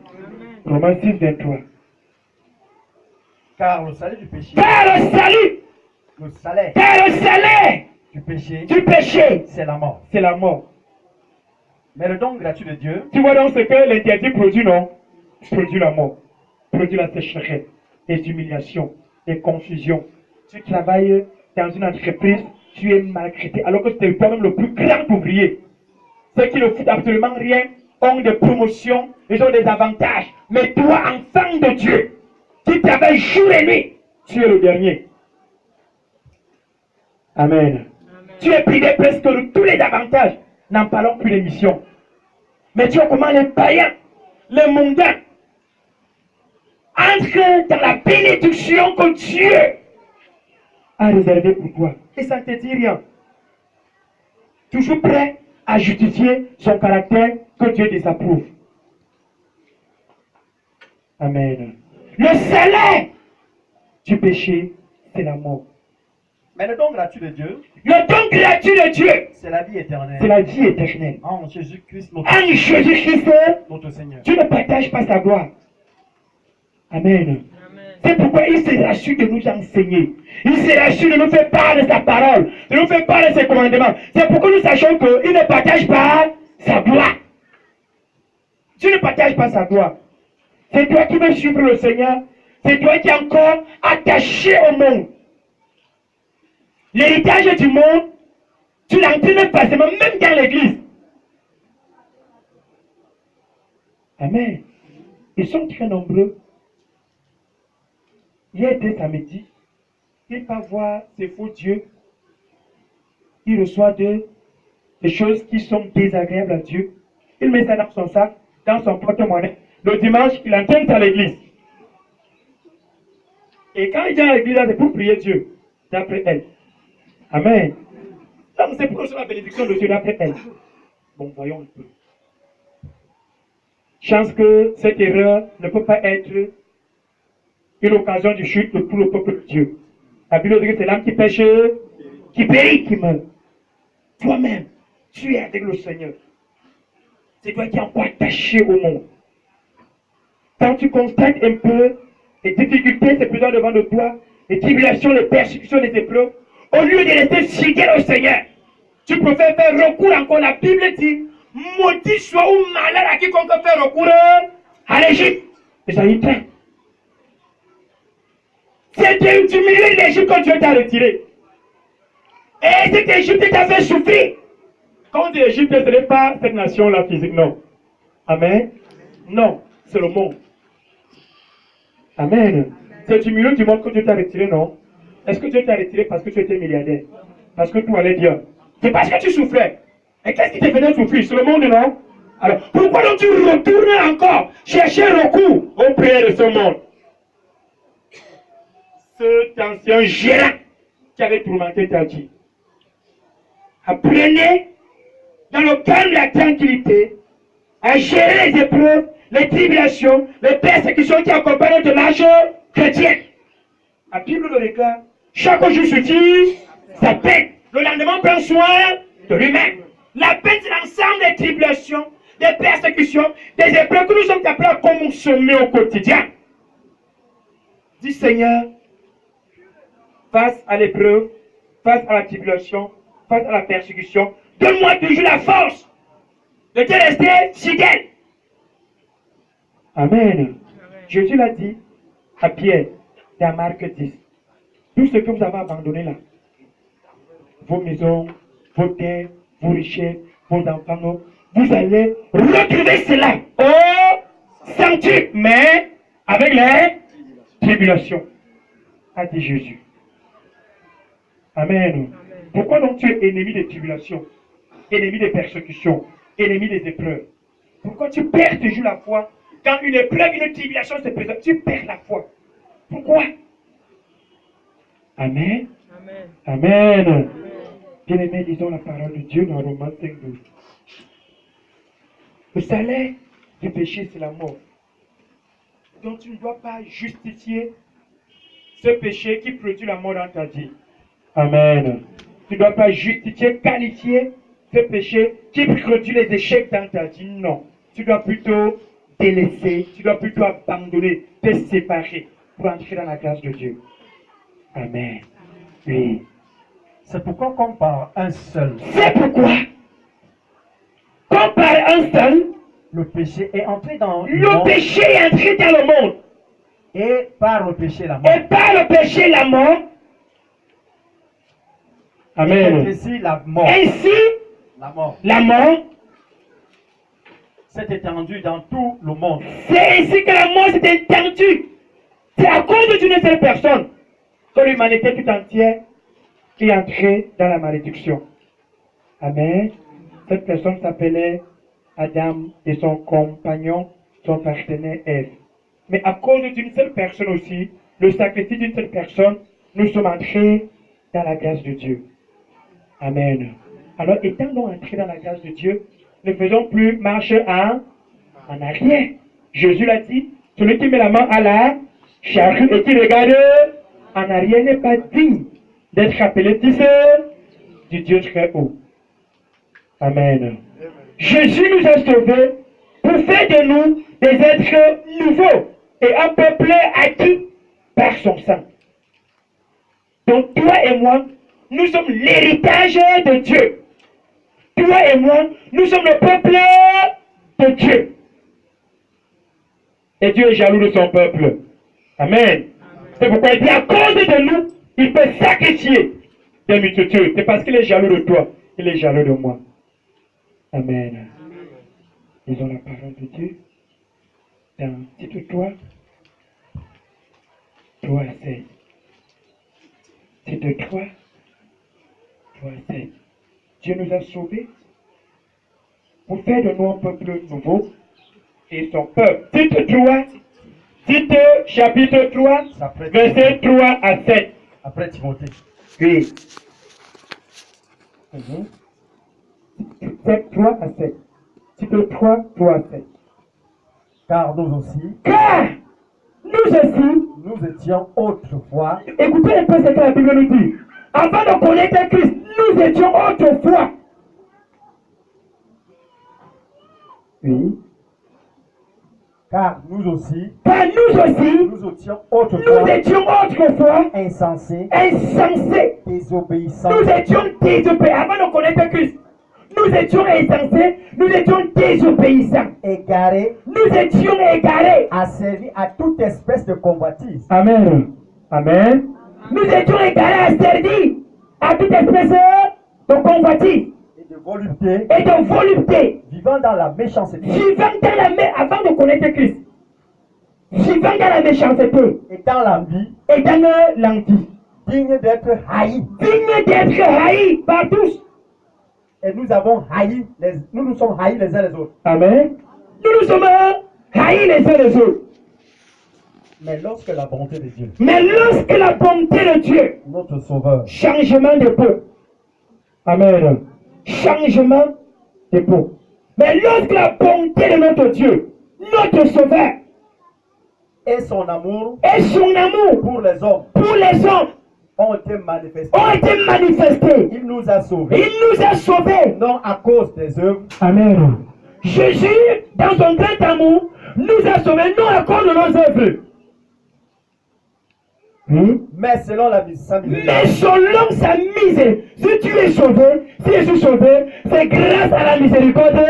Romains 6, 23. Car le salut du péché. Car le salut. Le salaire. Car le salaire du péché. Du péché. C'est la mort. C'est la mort. Mais le don gratuit de Dieu. Tu vois donc ce que l'interdit produit, non? Produit la mort. Produit la sécheresse. Les humiliations. Les confusions. Tu travailles dans une entreprise, tu es maltraité, alors que c'est toi-même le plus grand ouvrier. Ceux qui ne foutent absolument rien ont des promotions, ils ont des avantages. Mais toi, enfant de Dieu, qui travaille jour et nuit, tu es le dernier. Amen. Tu es privé presque de tous les avantages. N'en parlons plus d'émission. Mais tu vois comment les païens, les mondains, entrent dans la bénédiction que Dieu a réservée pour toi. Et ça ne te dit rien. Toujours prêt à justifier son caractère que Dieu désapprouve. Amen. Le salaire du péché, c'est la mort. Mais le don gratuit de Dieu. Le don gratuit de Dieu, c'est la vie éternelle. C'est la vie éternelle. En Jésus-Christ, notre Seigneur, tu ne partages pas sa gloire. Amen. C'est pourquoi il s'est rassuré de nous enseigner. Il s'est rassuré de nous faire part de sa parole, de nous faire part de ses commandements. C'est pourquoi nous sachons qu'il ne partage pas sa gloire. Tu ne partages pas sa gloire. C'est toi qui veux suivre le Seigneur. C'est toi qui es encore attaché au monde. L'héritage du monde, Tu l'entraînes facilement, même dans l'église. Amen. Ils sont très nombreux. Hier était samedi. Il va voir ces faux dieux. Il reçoit des choses qui sont désagréables à Dieu. Il met ça dans son sac, dans son porte-monnaie. Le dimanche, il entraîne à l'église. Et quand il vient à l'église, c'est pour prier Dieu, d'après elle. Amen. Donc c'est pour recevoir la bénédiction de Dieu d'après elle. Bon, voyons un peu. Chance que cette erreur ne peut pas être une occasion de chute de tout le peuple de Dieu. La Bible dit que c'est l'âme qui pêche, qui périt, qui meurt. Toi-même, tu es avec le Seigneur. C'est toi qui es encore attaché au monde. Quand tu constates un peu les difficultés se présent devant de toi, les tribulations, les persécutions, les épreuves, au lieu de rester fidèle au Seigneur, tu préfères faire recours encore. La Bible dit, maudit soit ou malheur à quiconque fait recours à l'Égypte. Esaïe 30. C'était du milieu de l'Égypte que Dieu t'a retiré. Et cette Égypte t'a fait souffrir. Quand on dit Égypte, ce n'est pas cette nation-là physique, non. Amen. Non, c'est le monde. Amen. C'est du milieu du monde que Dieu t'a retiré, non? Est-ce que Dieu t'a retiré parce que tu étais milliardaire? Parce que tout allait bien? C'est parce que tu souffrais. Et qu'est-ce qui te faisait souffrir? C'est le monde, non? Alors, pourquoi donc tu retournes encore chercher recours aux prières de ce monde? Cet ancien gérant qui avait tourmenté ta vie. Apprenez dans le calme de la tranquillité à gérer les épreuves, les tribulations, les persécutions qui accompagnent notre marche chrétienne. La Bible le déclare. Chaque jour suffit sa peine. Le lendemain prend soin de lui-même. La peine, c'est l'ensemble des tribulations, des persécutions, des épreuves que nous sommes appelés à consommer au quotidien. Dis Seigneur, face à l'épreuve, face à la tribulation, face à la persécution, donne-moi toujours la force de te rester fidèle. Amen. Jésus l'a dit à Pierre dans Marc 10. Tout ce que vous avez abandonné là, vos maisons, vos terres, vos richesses, vos enfants, vous allez retrouver cela au centuple, mais avec les tribulations, a dit Jésus. Amen. Pourquoi donc tu es ennemi des tribulations, ennemi des persécutions, ennemi des épreuves? Pourquoi tu perds toujours la foi? Quand une épreuve, une tribulation se présente, tu perds la foi. Pourquoi? Amen. Amen. Amen. Bien-aimés, lisons la parole de Dieu dans Romains 5, 12. Le salaire du péché, c'est la mort. Donc tu ne dois pas justifier ce péché qui produit la mort dans ta vie. Amen. Tu ne dois pas justifier, qualifier ce péché qui produit les échecs dans ta vie. Non. Tu dois plutôt délaisser, tu dois plutôt abandonner, te séparer pour entrer dans la grâce de Dieu. Amen. Oui. C'est pourquoi qu'on par un seul, C'est pourquoi, quand par un seul, le péché est entré dans le le monde, péché est entré dans le monde. et par le péché la mort. Et par le péché, la mort. Et Amen. ainsi la mort, La mort, s'est étendue dans tout le monde. c'est ainsi que la mort s'est étendue. C'est à cause d'une seule personne que l'humanité tout entière est entrée dans la malédiction. Amen. Cette personne s'appelait Adam et son compagnon, son partenaire Ève. Mais à cause d'une seule personne aussi, le sacrifice d'une seule personne, nous sommes entrés dans la grâce de Dieu. Amen. Alors, étant donc entrés dans la grâce de Dieu, ne faisons plus marche en arrière. Jésus l'a dit, celui qui met la main à la charrue et qui regarde en arrière n'est pas digne d'être appelé fils du Dieu très haut. Amen. Jésus nous a sauvés pour faire de nous des êtres nouveaux et un peuple acquis par son sang. Donc toi et moi, nous sommes l'héritage de Dieu. Toi et moi, nous sommes le peuple de Dieu. Et Dieu est jaloux de son peuple. Amen. C'est pourquoi il dit à cause de nous, il peut sacrifier des multitudes. C'est parce qu'il est jaloux de toi. Il est jaloux de moi. Amen. Ils ont la parole de Dieu. Dans Tite 3, 3 à 7. Tite 3, 3 à 7. Dieu nous a sauvés pour faire de nous un peuple nouveau et son peuple. Tite 3, Tite chapitre 3, verset 3 à 7. Après Timothée. Oui. Tite 3 à 7. Tite 3, 3 à 7. Car nous aussi, nous étions autrefois, Écoutez un peu ce que la Bible nous dit. Avant de connaître Christ, nous étions autrefois. Oui. car nous aussi, Car nous aussi, nous étions autrefois nous étions autrefois insensés, insensés. désobéissants, Nous étions désobéissants. Avant de connaître Christ, nous étions insensés, nous étions désobéissants. égarés, Nous étions égarés. asservis à toute espèce de convoitise. Amen. Amen. Nous étions égarés, asservis à toute espèce de convoitise Et de volupté, et de volupté. vivant dans la méchanceté Vivant dans la avant de connaître Christ. Vivant dans la méchanceté et dans l'envie, et dans l'envie. digne d'être haïs. Digne d'être haï par tous. Et nous avons haï, nous nous sommes haïs les uns les autres. Amen. Nous sommes haïs les uns les autres. Mais lorsque la bonté de Dieu, Mais lorsque la bonté de Dieu, notre Sauveur, changement de peau. Amen. Changement de peau. Mais lorsque la bonté de notre Dieu, notre Sauveur, et son amour et son amour pour les hommes pour les hommes ont été manifestés, ont été manifestés, il nous a sauvés, il nous a sauvés. non à cause des œuvres, Amen. Jésus, dans son grand amour, nous a sauvés non à cause de nos œuvres, mais selon sa mais miséricorde. selon sa miséricorde. Si tu es sauvé, si je suis sauvé, c'est grâce à la miséricorde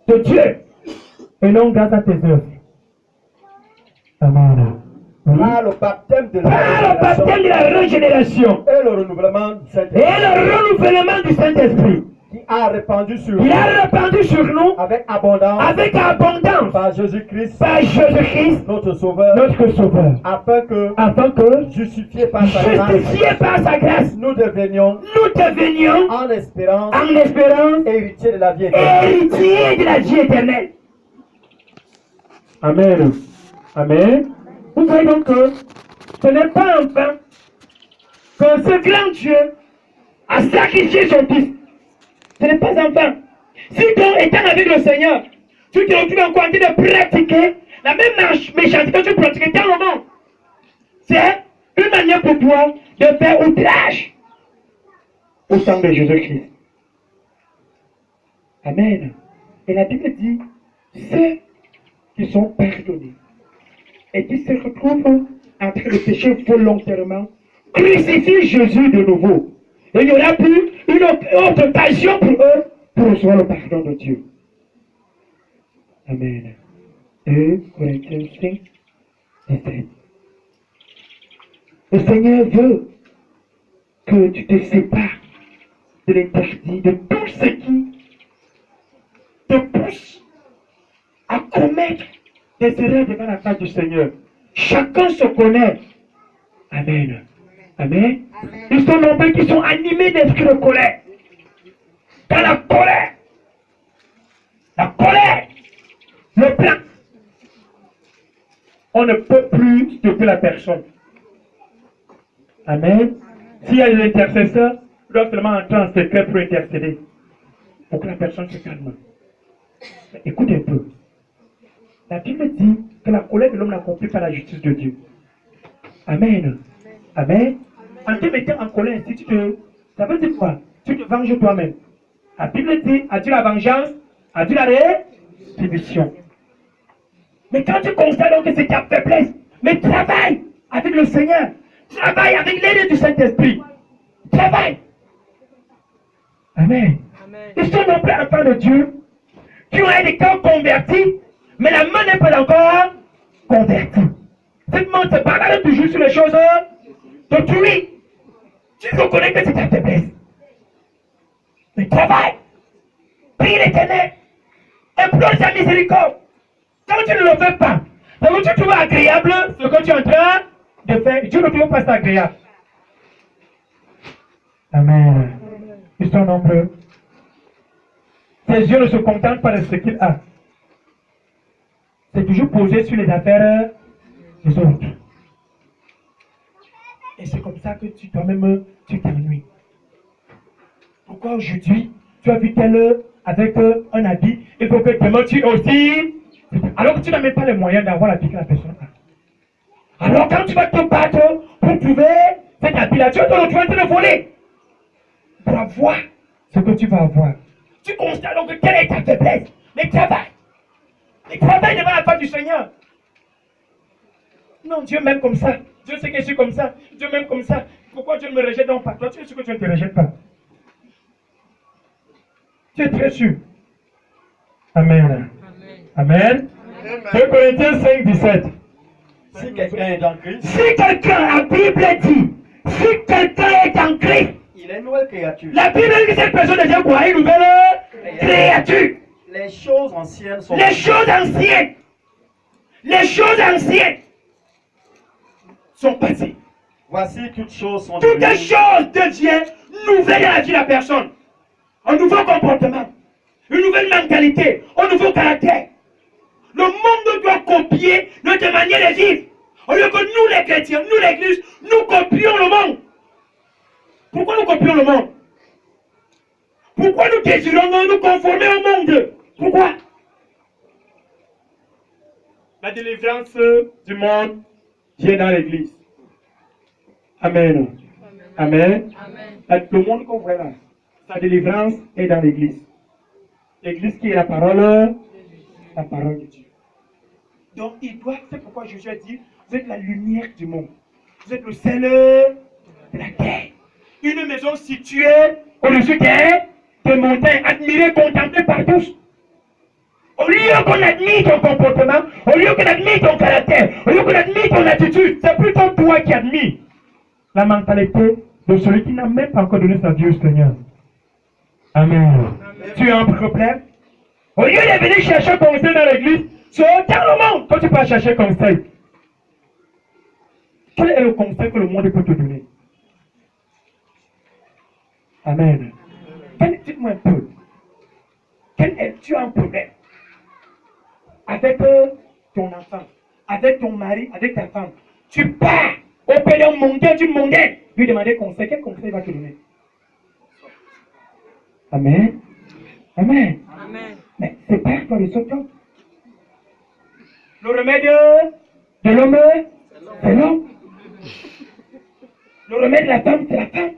de Dieu et non grâce à tes œuvres. Amen. Par le baptême de Par le baptême de la régénération et le renouvellement du et Saint-Esprit, le renouvellement du Saint-Esprit, qui a répandu sur il nous a répandu sur nous avec abondance avec abondance par Jésus-Christ, par Jésus-Christ, notre Sauveur, notre Sauveur, afin que, afin que, justifiés par sa grâce, justifiés par sa grâce, nous devenions, nous devenions en espérance, en espérance héritiers de la vie éternelle. héritiers de la vie éternelle. Amen. Amen. Vous voyez donc que ce n'est pas en vain que ce grand Dieu a sacrifié son fils. Ce n'est pas en vain. Si donc, étant avec le Seigneur, tu te retrouves en train de pratiquer la même méchanceté que tu pratiquais dans le monde, c'est une manière pour toi de faire outrage au sang de Jésus-Christ. Amen. Et la Bible dit, ceux qui sont pardonnés et qui se retrouvent en train de pécher volontairement, crucifient Jésus de nouveau. Et il n'y aura plus une autre passion pour eux pour recevoir le pardon de Dieu. Amen. 2 Corinthiens 5, 17. Le Seigneur veut que tu te sépares de l'interdit, de tout ce qui te pousse à commettre des erreurs devant la face du Seigneur. Chacun se connaît. Amen. Amen. Ils sont nombreux qui sont animés d'esprit de colère. Dans la colère, le plan, on ne peut plus stopper la personne. Amen. S'il y a des intercesseurs, ils doivent seulement entrer en secret pour intercéder, pour que la personne se calme. Écoute un peu. La Bible dit que la colère de l'homme n'accomplit pas la justice de Dieu. Amen. Amen. En te mettant en colère, si ça veut dire quoi? Tu te venges toi-même. La Bible dit, as-tu la vengeance? As-tu la rétribution? Mais quand tu constates donc que c'est ta faiblesse, mais travaille avec le Seigneur. Travaille avec l'aide du Saint-Esprit. Travaille. Amen. Ils sont non plus enfants de Dieu, qui ont des cœurs convertis, mais la main n'est pas encore convertie. Cette main se parle toujours sur les choses d'autrui. Tu reconnais que c'est ta faiblesse. Mais travaille. Prie l'Éternel. Implore sa miséricorde. Quand tu ne le fais pas, quand tu trouves agréable ce que tu es en train de faire, Dieu ne trouve pas ça agréable. Amen. Ils sont nombreux. Ses yeux ne se contentent pas de ce qu'il a. C'est toujours posé sur les affaires des autres. Et c'est comme ça que toi-même, tu t'ennuies. Pourquoi aujourd'hui, tu as vu tel avec un habit, il faut que demain tu aussi. Alors que tu n'as même pas les moyens d'avoir l'habit que la personne a. Alors quand tu vas te battre pour trouver cet habit-là, tu vas te retrouver en train de voler. Pour avoir ce que tu vas avoir. Tu constates donc quelle est ta faiblesse. Mais travaille. Mais travaille devant la face du Seigneur. Non, Dieu m'aime comme ça. Dieu sait que je suis comme ça. Dieu m'aime comme ça. Pourquoi Dieu ne me rejette donc pas? Toi, tu es sûr que Dieu ne te rejette pas. Tu es très sûr. Amen. Amen. 2 Corinthiens 5, 17. Si quelqu'un est en Christ, Si quelqu'un, la Bible dit, si quelqu'un est en Christ, il est une nouvelle créature. la Bible dit que cette personne devient quoi? Une nouvelle créature. Les choses anciennes sont Les choses anciennes. Les choses anciennes sont passées. Voici toutes choses sont Toutes les devenues choses deviennent nouvelles dans la vie de la personne. Un nouveau comportement, une nouvelle mentalité, un nouveau caractère. Le monde doit copier notre manière de vivre. Au lieu que nous les chrétiens, nous l'église, nous copions le monde. Pourquoi nous copions le monde? Pourquoi nous désirons nous conformer au monde? Pourquoi? La délivrance du monde vient dans l'église. Amen. Amen. Amen. Le monde qu'on voit là, sa délivrance est dans l'église. L'église qui est la parole de Dieu. Donc il doit, c'est pourquoi Jésus a dit, vous êtes la lumière du monde. Vous êtes le sel de la terre. Une maison située au-dessus des montagnes, admirée, contemplée par tous. Au lieu qu'on admire ton comportement, au lieu qu'on admire ton caractère, au lieu qu'on admire ton attitude, c'est plutôt toi qui admires la mentalité de celui qui n'a même pas encore donné sa vie au Seigneur. Amen. Tu as un problème? Au lieu de venir chercher conseil dans l'église, c'est dans le monde que tu peux chercher conseil. Quel est le conseil que le monde peut te donner? Amen. Dites-moi un peu. Tu as un problème avec ton enfant, avec ton mari, avec ta femme. Tu pars auprès d'un mondain, d'une mondaine, lui demander conseil. Quel conseil il va te donner? Amen. Amen. Amen. Mais c'est pas toi le sautant. Le remède de l'homme, c'est l'homme. Le remède de la femme, c'est la femme.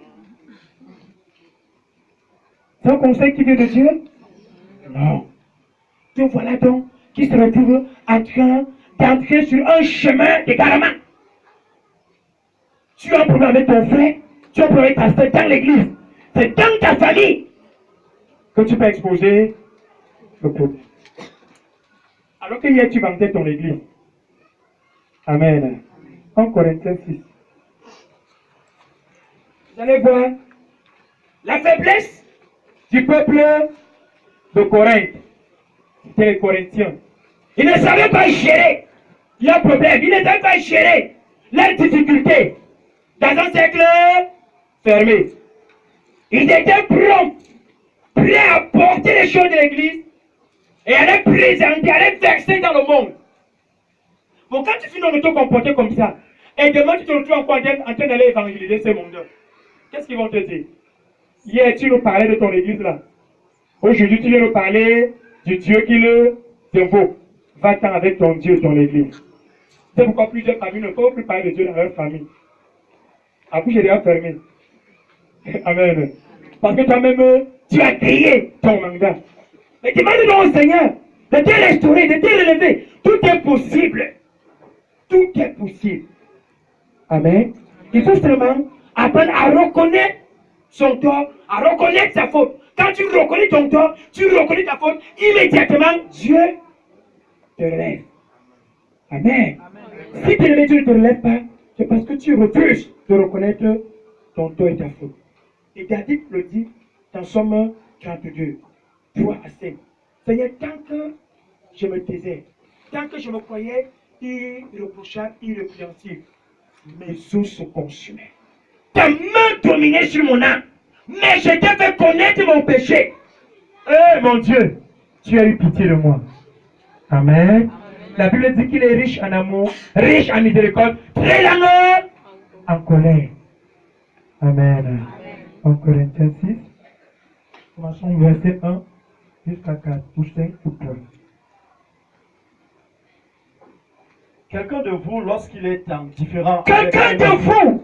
C'est un conseil qui vient de Dieu? Non. Te voilà donc qui se retrouve en train d'entrer sur un chemin d'égarement. Tu as un problème avec ton frère, tu as un problème avec ta soeur dans l'église. C'est dans ta famille que tu peux exposer le problème. Alors que hier tu vantais ton église. Amen. 1 Corinthiens 6. Vous allez voir la faiblesse du peuple de Corinthe. C'était les Corinthiens. Ils ne savaient pas gérer leurs problèmes. Ils ne savaient pas gérer leurs difficultés dans un cercle fermé. Ils étaient prêts à porter les choses de l'église et à les présenter, à les verser dans le monde. Bon, quand tu finis de te comporter comme ça, et demain tu te retrouves encore en train d'aller évangéliser ce monde, qu'est-ce qu'ils vont te dire? Hier, tu nous parlais de ton église là. Aujourd'hui, tu viens nous parler du Dieu qui le invoque. Va-t'en avec ton Dieu, ton église. C'est pourquoi plusieurs familles ne peuvent plus parler de Dieu dans leur famille. Après, j'ai déjà fermé. Amen. Parce que toi-même, tu as créé ton mandat. Mais demande donc au Seigneur de te restaurer, de te relever. Tout est possible. Tout est possible. Amen. Il faut seulement apprendre à reconnaître son tort, à reconnaître sa faute. Quand tu reconnais ton tort, tu reconnais ta faute, immédiatement, Dieu te relève. Amen. Amen. Si Dieu ne te relève pas, c'est parce que tu refuses de reconnaître ton tort et ta faute. Et David le dit dans Somme 32, 3 à 5. Seigneur, tant que je me taisais, tant que je me croyais irréprochable, irrépréhensible, mes os se consumaient. Ta main dominait sur mon âme, mais je t'ai fait connaître mon péché. Eh mon Dieu, tu as eu pitié de moi. Amen. La Bible dit qu'il est riche en amour, riche en miséricorde, très lent en colère. Amen. En Corinthiens 6, commençons verset 1 jusqu'à 4, ou 5 ou 3. Quelqu'un de vous, lorsqu'il est en différent... Quelqu'un de vous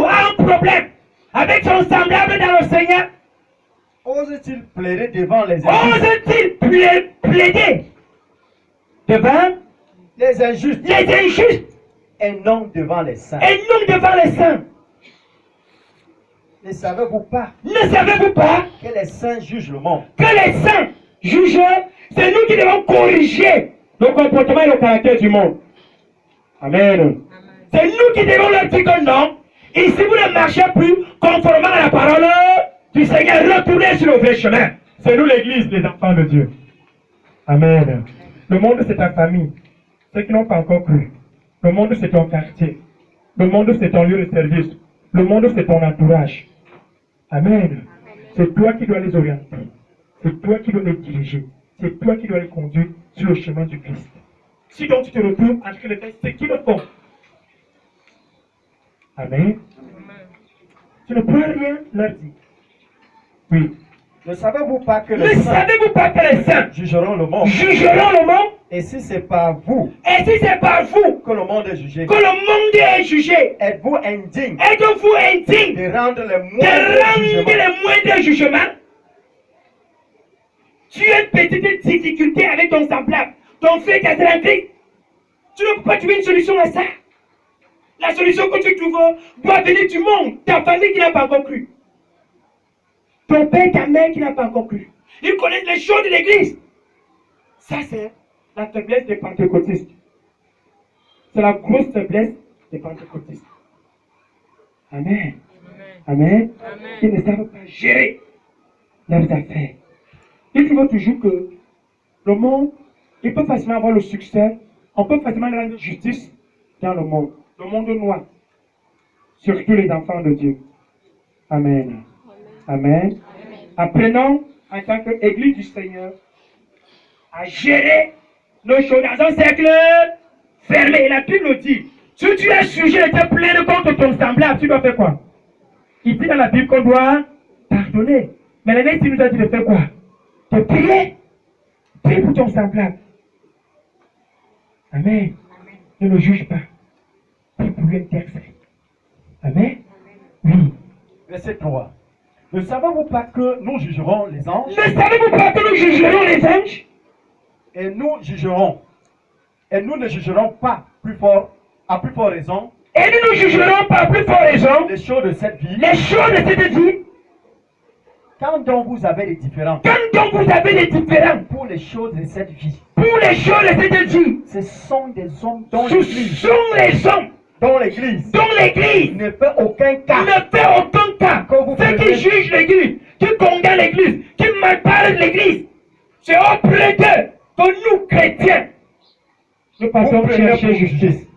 a un problème avec son semblable dans le Seigneur. Ose-t-il plaider devant les injustes? Ose-t-il plaider devant Les injustes les injustes et non devant les saints. et non devant les saints? Ne savez-vous pas Ne savez-vous pas que les saints jugent le monde? que les saints jugent? C'est nous qui devons corriger le comportement et le caractère du monde. Amen. C'est nous qui devons leur dire que non. Et si vous ne marchez plus conformément à la parole du Seigneur, retournez sur le vrai chemin. C'est nous l'église, les enfants de Dieu. Amen. Le monde, c'est ta famille. Ceux qui n'ont pas encore cru. Le monde, c'est ton quartier. Le monde, c'est ton lieu de service. Le monde, c'est ton entourage. Amen. C'est toi qui dois les orienter. C'est toi qui dois les diriger. C'est toi qui dois les conduire sur le chemin du Christ. Si donc tu te retrouves en train de faire ce qu'ils le font. Amen. Tu ne peux rien leur dire. Oui. Ne savez-vous pas que Ne les saints savez-vous pas que les saints jugeront le monde? jugeront le monde? Et si c'est par vous Et si c'est par vous que le monde est jugé, que le monde est jugé, êtes-vous indigne êtes-vous indigne de rendre les de moindres rendre jugements? les moindres jugements? Tu as une petite difficulté avec ton semblable, ton frère qui a été en Christ. Tu ne peux pas trouver une solution à ça. La solution que tu trouves doit venir du monde, ta famille qui n'a pas encore cru. Ton père, ta mère qui n'a pas encore cru. Ils connaissent les choses de l'église. Ça, c'est la faiblesse des pentecôtistes. C'est la grosse faiblesse des pentecôtistes. Amen. Amen. Ils ne savent pas gérer leurs affaires. Ils trouvent toujours que le monde, il peut facilement avoir le succès, on peut facilement rendre justice dans le monde noir. Surtout les enfants de Dieu. Amen. Amen. Apprenons en tant qu'Église du Seigneur à gérer nos choses dans un cercle fermé. Et la Bible dit, si tu es sujet de te plaindre contre ton semblable, tu dois faire quoi? Il dit dans la Bible qu'on doit pardonner. Mais l'année, il nous a dit de faire quoi? De prier. Prie pour ton semblable. Amen. Ne le juge pas. Prie pour lui intercéder. Amen. Oui. Verset 3. Ne savez-vous pas que nous jugerons les anges? Ne savez-vous pas que nous jugerons les anges? Et nous jugerons. Et nous ne jugerons pas plus fort, à plus forte raison, Et nous ne jugerons pas plus fort raison les choses de cette vie. les choses de cette vie. Quand donc vous avez des différends Quand donc vous avez des différends pour les choses de cette vie, pour les choses de cette vie, ce sont des hommes dont ce l'Église sont les hommes dont l'Église dont l'Église ne fait aucun cas. ne fait aucun cas. Quand vous Ceux qui prenez- jugent l'Église, qui condamnent l'Église, qui malparlent l'Église, c'est auprès d'eux que nous, chrétiens, nous passons Vous prenez chercher pour justice.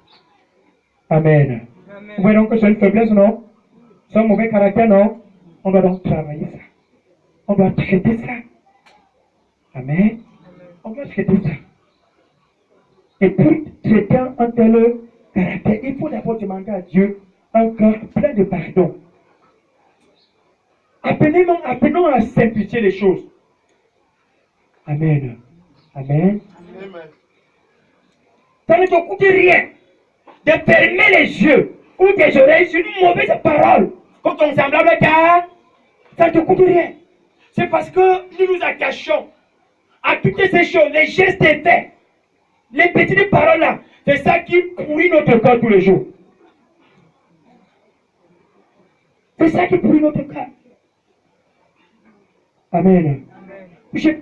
Amen. Vous voyez donc que c'est une faiblesse, non? C'est un mauvais caractère, non? On doit donc travailler ça. On doit traiter ça. Amen. On doit traiter ça. Et pour traiter un tel caractère, il faut d'abord demander à Dieu un cœur plein de pardon. Apprenons à simplifier les choses. Amen. Amen. Ça ne te coûte rien de fermer les yeux ou tes oreilles sur une mauvaise parole quand on semblable car ça ne te coûte rien. C'est parce que nous nous attachons à toutes ces choses, les gestes et faits, les petites paroles là. C'est ça qui pourrit notre cœur tous les jours. C'est ça qui pourrit notre cœur. Amen.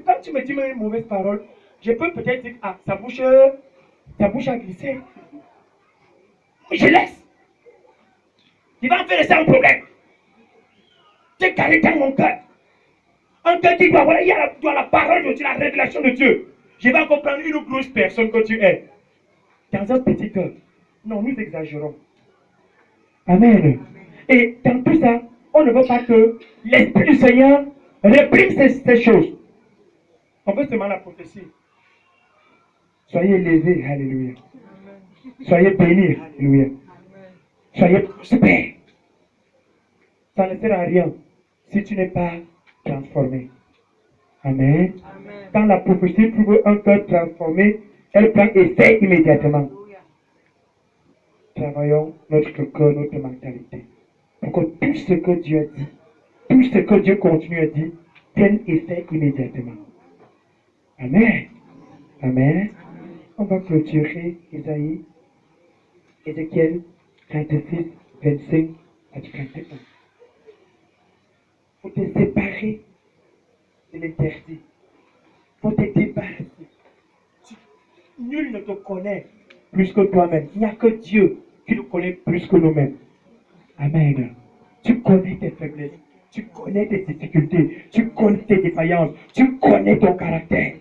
Quand tu me dis une mauvaise parole, je peux peut-être dire, ah, sa bouche a glissé. Je laisse. Il va en faire ça un problème. C'est carré dans mon cœur. Un cœur qui doit, voilà, il y a la parole de Dieu, la révélation de Dieu. Je vais comprendre une grosse personne que tu es. Dans un petit cœur. Non, nous exagérons. Amen. Et dans tout ça, on ne veut pas que l'Esprit du Seigneur réprime ces choses. On veut seulement la prophétie. Soyez élevés, alléluia. Soyez bénis, alléluia. Soyez prospères. Ça ne sert à rien si tu n'es pas transformé. Amen. Quand la prophétie trouve un cœur transformé, elle prend effet immédiatement. Travaillons notre cœur, notre mentalité. Pour que tout ce que Dieu a dit, tout ce que Dieu continue à dire, prenne effet immédiatement. Amen. Amen. On va clôturer Ézéchiel 36, 25 à 31. Il faut te séparer de l'interdit. Il faut te débarrasser. Nul ne te connaît plus que toi-même. Il n'y a que Dieu qui nous connaît plus que nous-mêmes. Amen. Tu connais tes faiblesses. Tu connais tes difficultés. Tu connais tes défaillances. Tu connais ton caractère.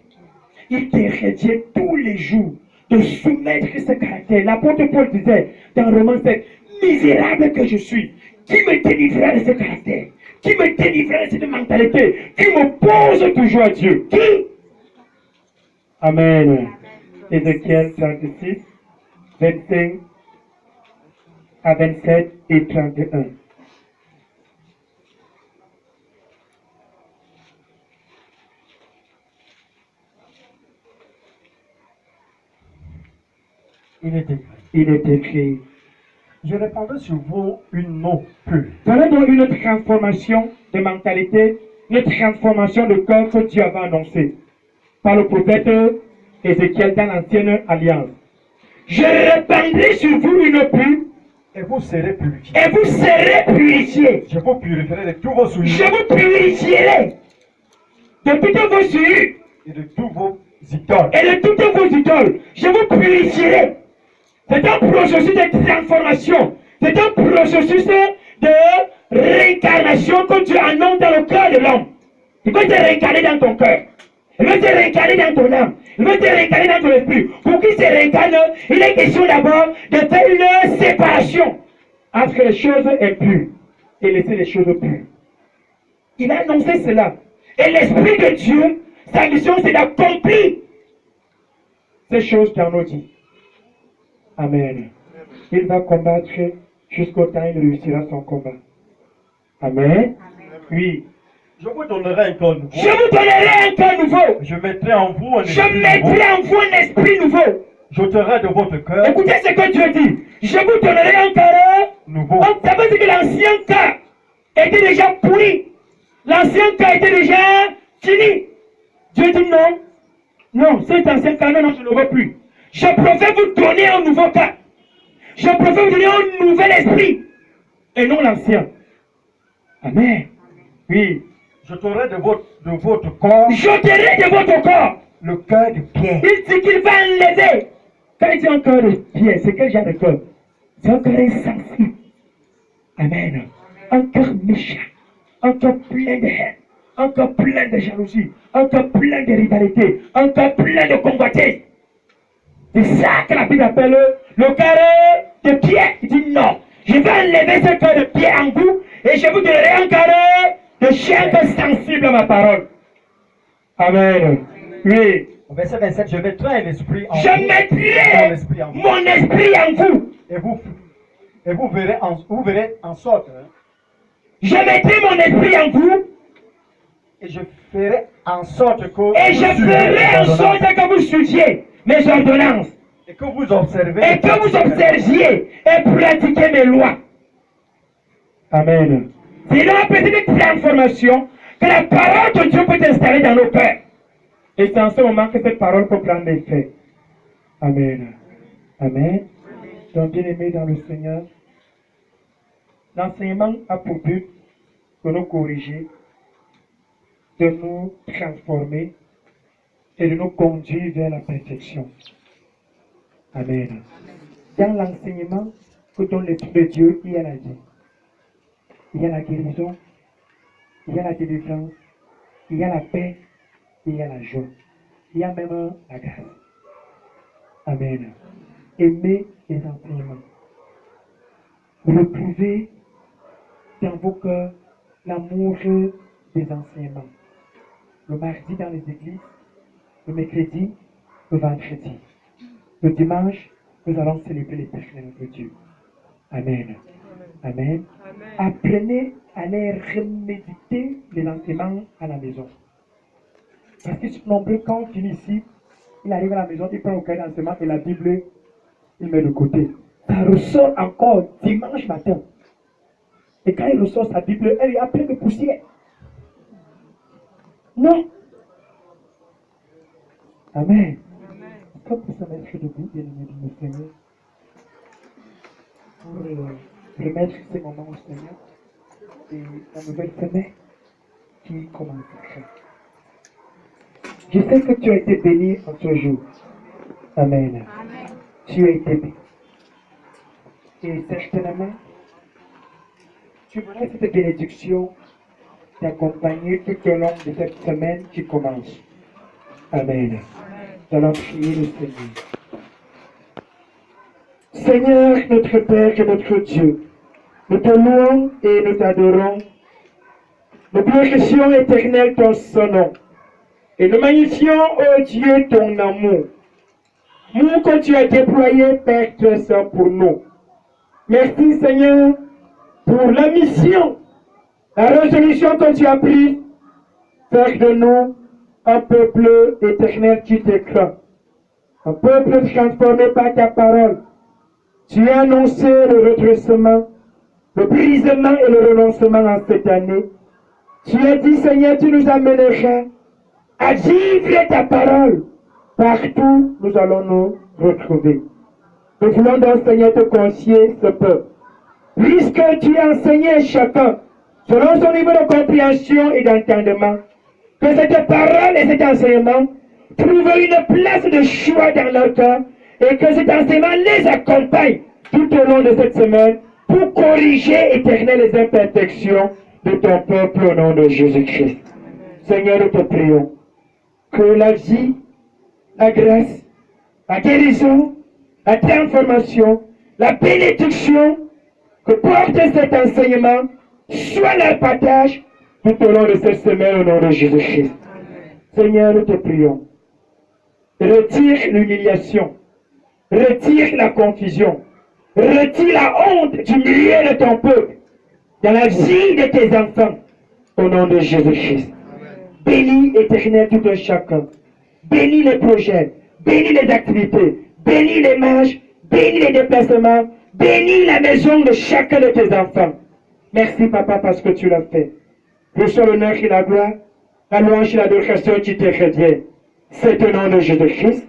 Il te revient tous les jours de soumettre ce caractère. L'apôtre Paul disait dans Romains 7, misérable que je suis, qui me délivrera de ce caractère? Qui me délivrera de cette mentalité? Qui me pose toujours à Dieu? Qui? Amen. Ézéchiel 36, 25 à 27 et 31. Il est écrit. Je répandrai sur vous une eau pure. Voilà donc une transformation de mentalité, une transformation de cœur que Dieu avait annoncé par le prophète Ézéchiel dans l'ancienne alliance. Je répandrai sur vous une eau pure. Et vous serez purifiés. Et vous serez purifiés. Je vous purifierai de tous vos souillures. Je vous purifierai de toutes vos souillures. Et de tous vos idoles. Et de toutes vos idoles. Je vous purifierai. C'est un processus de transformation. C'est un processus de réincarnation que Dieu annonce dans le cœur de l'homme. Il veut te réincarner dans ton cœur. Il veut te réincarner dans ton âme. Il veut te réincarner dans ton esprit. Pour qu'il se réincarne, il est question d'abord de faire une séparation entre les choses impures et laisser les choses pures. Il a annoncé cela. Et l'Esprit de Dieu, sa mission, c'est d'accomplir ces choses qu'il en a dit. Amen. Il va combattre jusqu'au temps où il réussira son combat. Amen. Oui. Je vous donnerai un corps nouveau. Je vous donnerai un cœur nouveau. Je mettrai en vous un Je esprit mettrai nouveau. en vous un esprit nouveau. J'ôterai de votre cœur Écoutez ce que Dieu dit. Je vous donnerai un cœur nouveau. Ça veut dire que l'ancien cœur était déjà pourri. L'ancien cœur était déjà fini. Dieu dit non. Non, cet ancien cœur, non, je ne le veux plus. Je préfère vous donner un nouveau cœur. Je préfère vous donner un nouvel esprit. Et non l'ancien. Amen. Oui. J'ôterai de votre corps J'ôterai de votre corps. le cœur de pierre. Il dit qu'il va enlever. Quand il dit un cœur de pierre, c'est quel genre de cœur? C'est un cœur insensible. Amen. Un cœur méchant. Un cœur plein de haine. Un cœur plein de jalousie. Un cœur plein de rivalité. Un cœur plein de convoitise. C'est ça que la Bible appelle le cœur de pierre. Il dit non. Je vais enlever ce cœur de pierre en vous et je vous donnerai un cœur de chair sensible à ma parole. Amen. Oui. Au verset 27, je mettrai un esprit en Je vous. mettrai mon esprit en vous. Et vous verrez en sorte. Hein, Je mettrai mon esprit en vous. et je ferai en sorte que Et je ferai en sorte que vous suiviez mes ordonnances. et que vous observez. Et que vous observiez et pratiquiez mes lois. Amen. C'est dans la petite transformation que la parole de Dieu peut s'installer dans nos cœurs. Et c'est en ce moment que cette parole peut prendre effet. Amen. Amen. Donc, bien aimés dans le Seigneur, l'enseignement a pour but de nous corriger, de nous transformer et de nous conduire vers la perfection. Amen. Dans l'enseignement que donne l'Esprit de Dieu, il y a la vie. Il y a la guérison, il y a la délivrance, il y a la paix, il y a la joie. Il y a même la grâce. Amen. Aimez les enseignements. Retrouvez dans vos cœurs l'amour des enseignements. Le mardi dans les églises, le mercredi, le vendredi. Le dimanche, nous allons célébrer l'éternel notre Dieu. Amen. Amen. Apprenez à les reméditer les enseignements à la maison. Parce que nombreux, quand on finit ici, il arrive à la maison, il prend le cahier d'enseignement et la Bible, il met de côté. Ça ressort encore dimanche matin. Et quand il ressort sa Bible, elle est pleine de poussière. Non. Amen. Comme pour se mettre debout, bien aimé de mon Seigneur, pour remettre ces moments au Seigneur et la nouvelle semaine qui commencera. Je sais que tu as été béni en ce jour. Amen. Amen. Tu as été béni. Et certainement, tu voudrais cette bénédiction t'accompagner tout au long de cette semaine qui commence. Amen. Nous allons prier le Seigneur. Seigneur, notre Père et notre Dieu, nous te louons et nous t'adorons. Nous glorifions éternel ton son nom. Et nous magnifions, ô Dieu, ton amour. Nous que tu as déployé, Père très saint, pour nous. Merci, Seigneur, pour la mission, la résolution que tu as prise. Faire de nous un peuple éternel qui t'écrase. Un peuple transformé par ta parole. Tu as annoncé le redressement, le brisement et le renoncement en cette année. Tu as dit, Seigneur, tu nous amèneras à vivre ta parole. Partout, nous allons nous retrouver. Nous voulons donc, Seigneur, te confier ce peuple. Puisque tu as enseigné chacun, selon son niveau de compréhension et d'entendement, que cette parole et cet enseignement trouvent une place de choix dans leur cœur et que cet enseignement les accompagne tout au long de cette semaine pour corriger éternel les imperfections de ton peuple au nom de Jésus-Christ. Seigneur, nous te prions que la vie, la grâce, la guérison, la transformation, la bénédiction que porte cet enseignement soit leur partage tout au long de cette semaine au nom de Jésus-Christ. Seigneur, nous te prions. Retire l'humiliation, retire la confusion, retire la honte du milieu de ton peuple, dans la vie de tes enfants, au nom de Jésus-Christ. Bénis éternel tout un chacun. Bénis les projets, bénis les activités, bénis les marches, bénis les déplacements, bénis la maison de chacun de tes enfants. Merci, Papa, parce que tu l'as fait. Reçois l'honneur et la gloire, la louange et l'adoration qui te reviennent. C'est au nom de Jésus-Christ,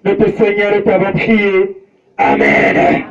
notre Seigneur, nous t'avons prié. Amen.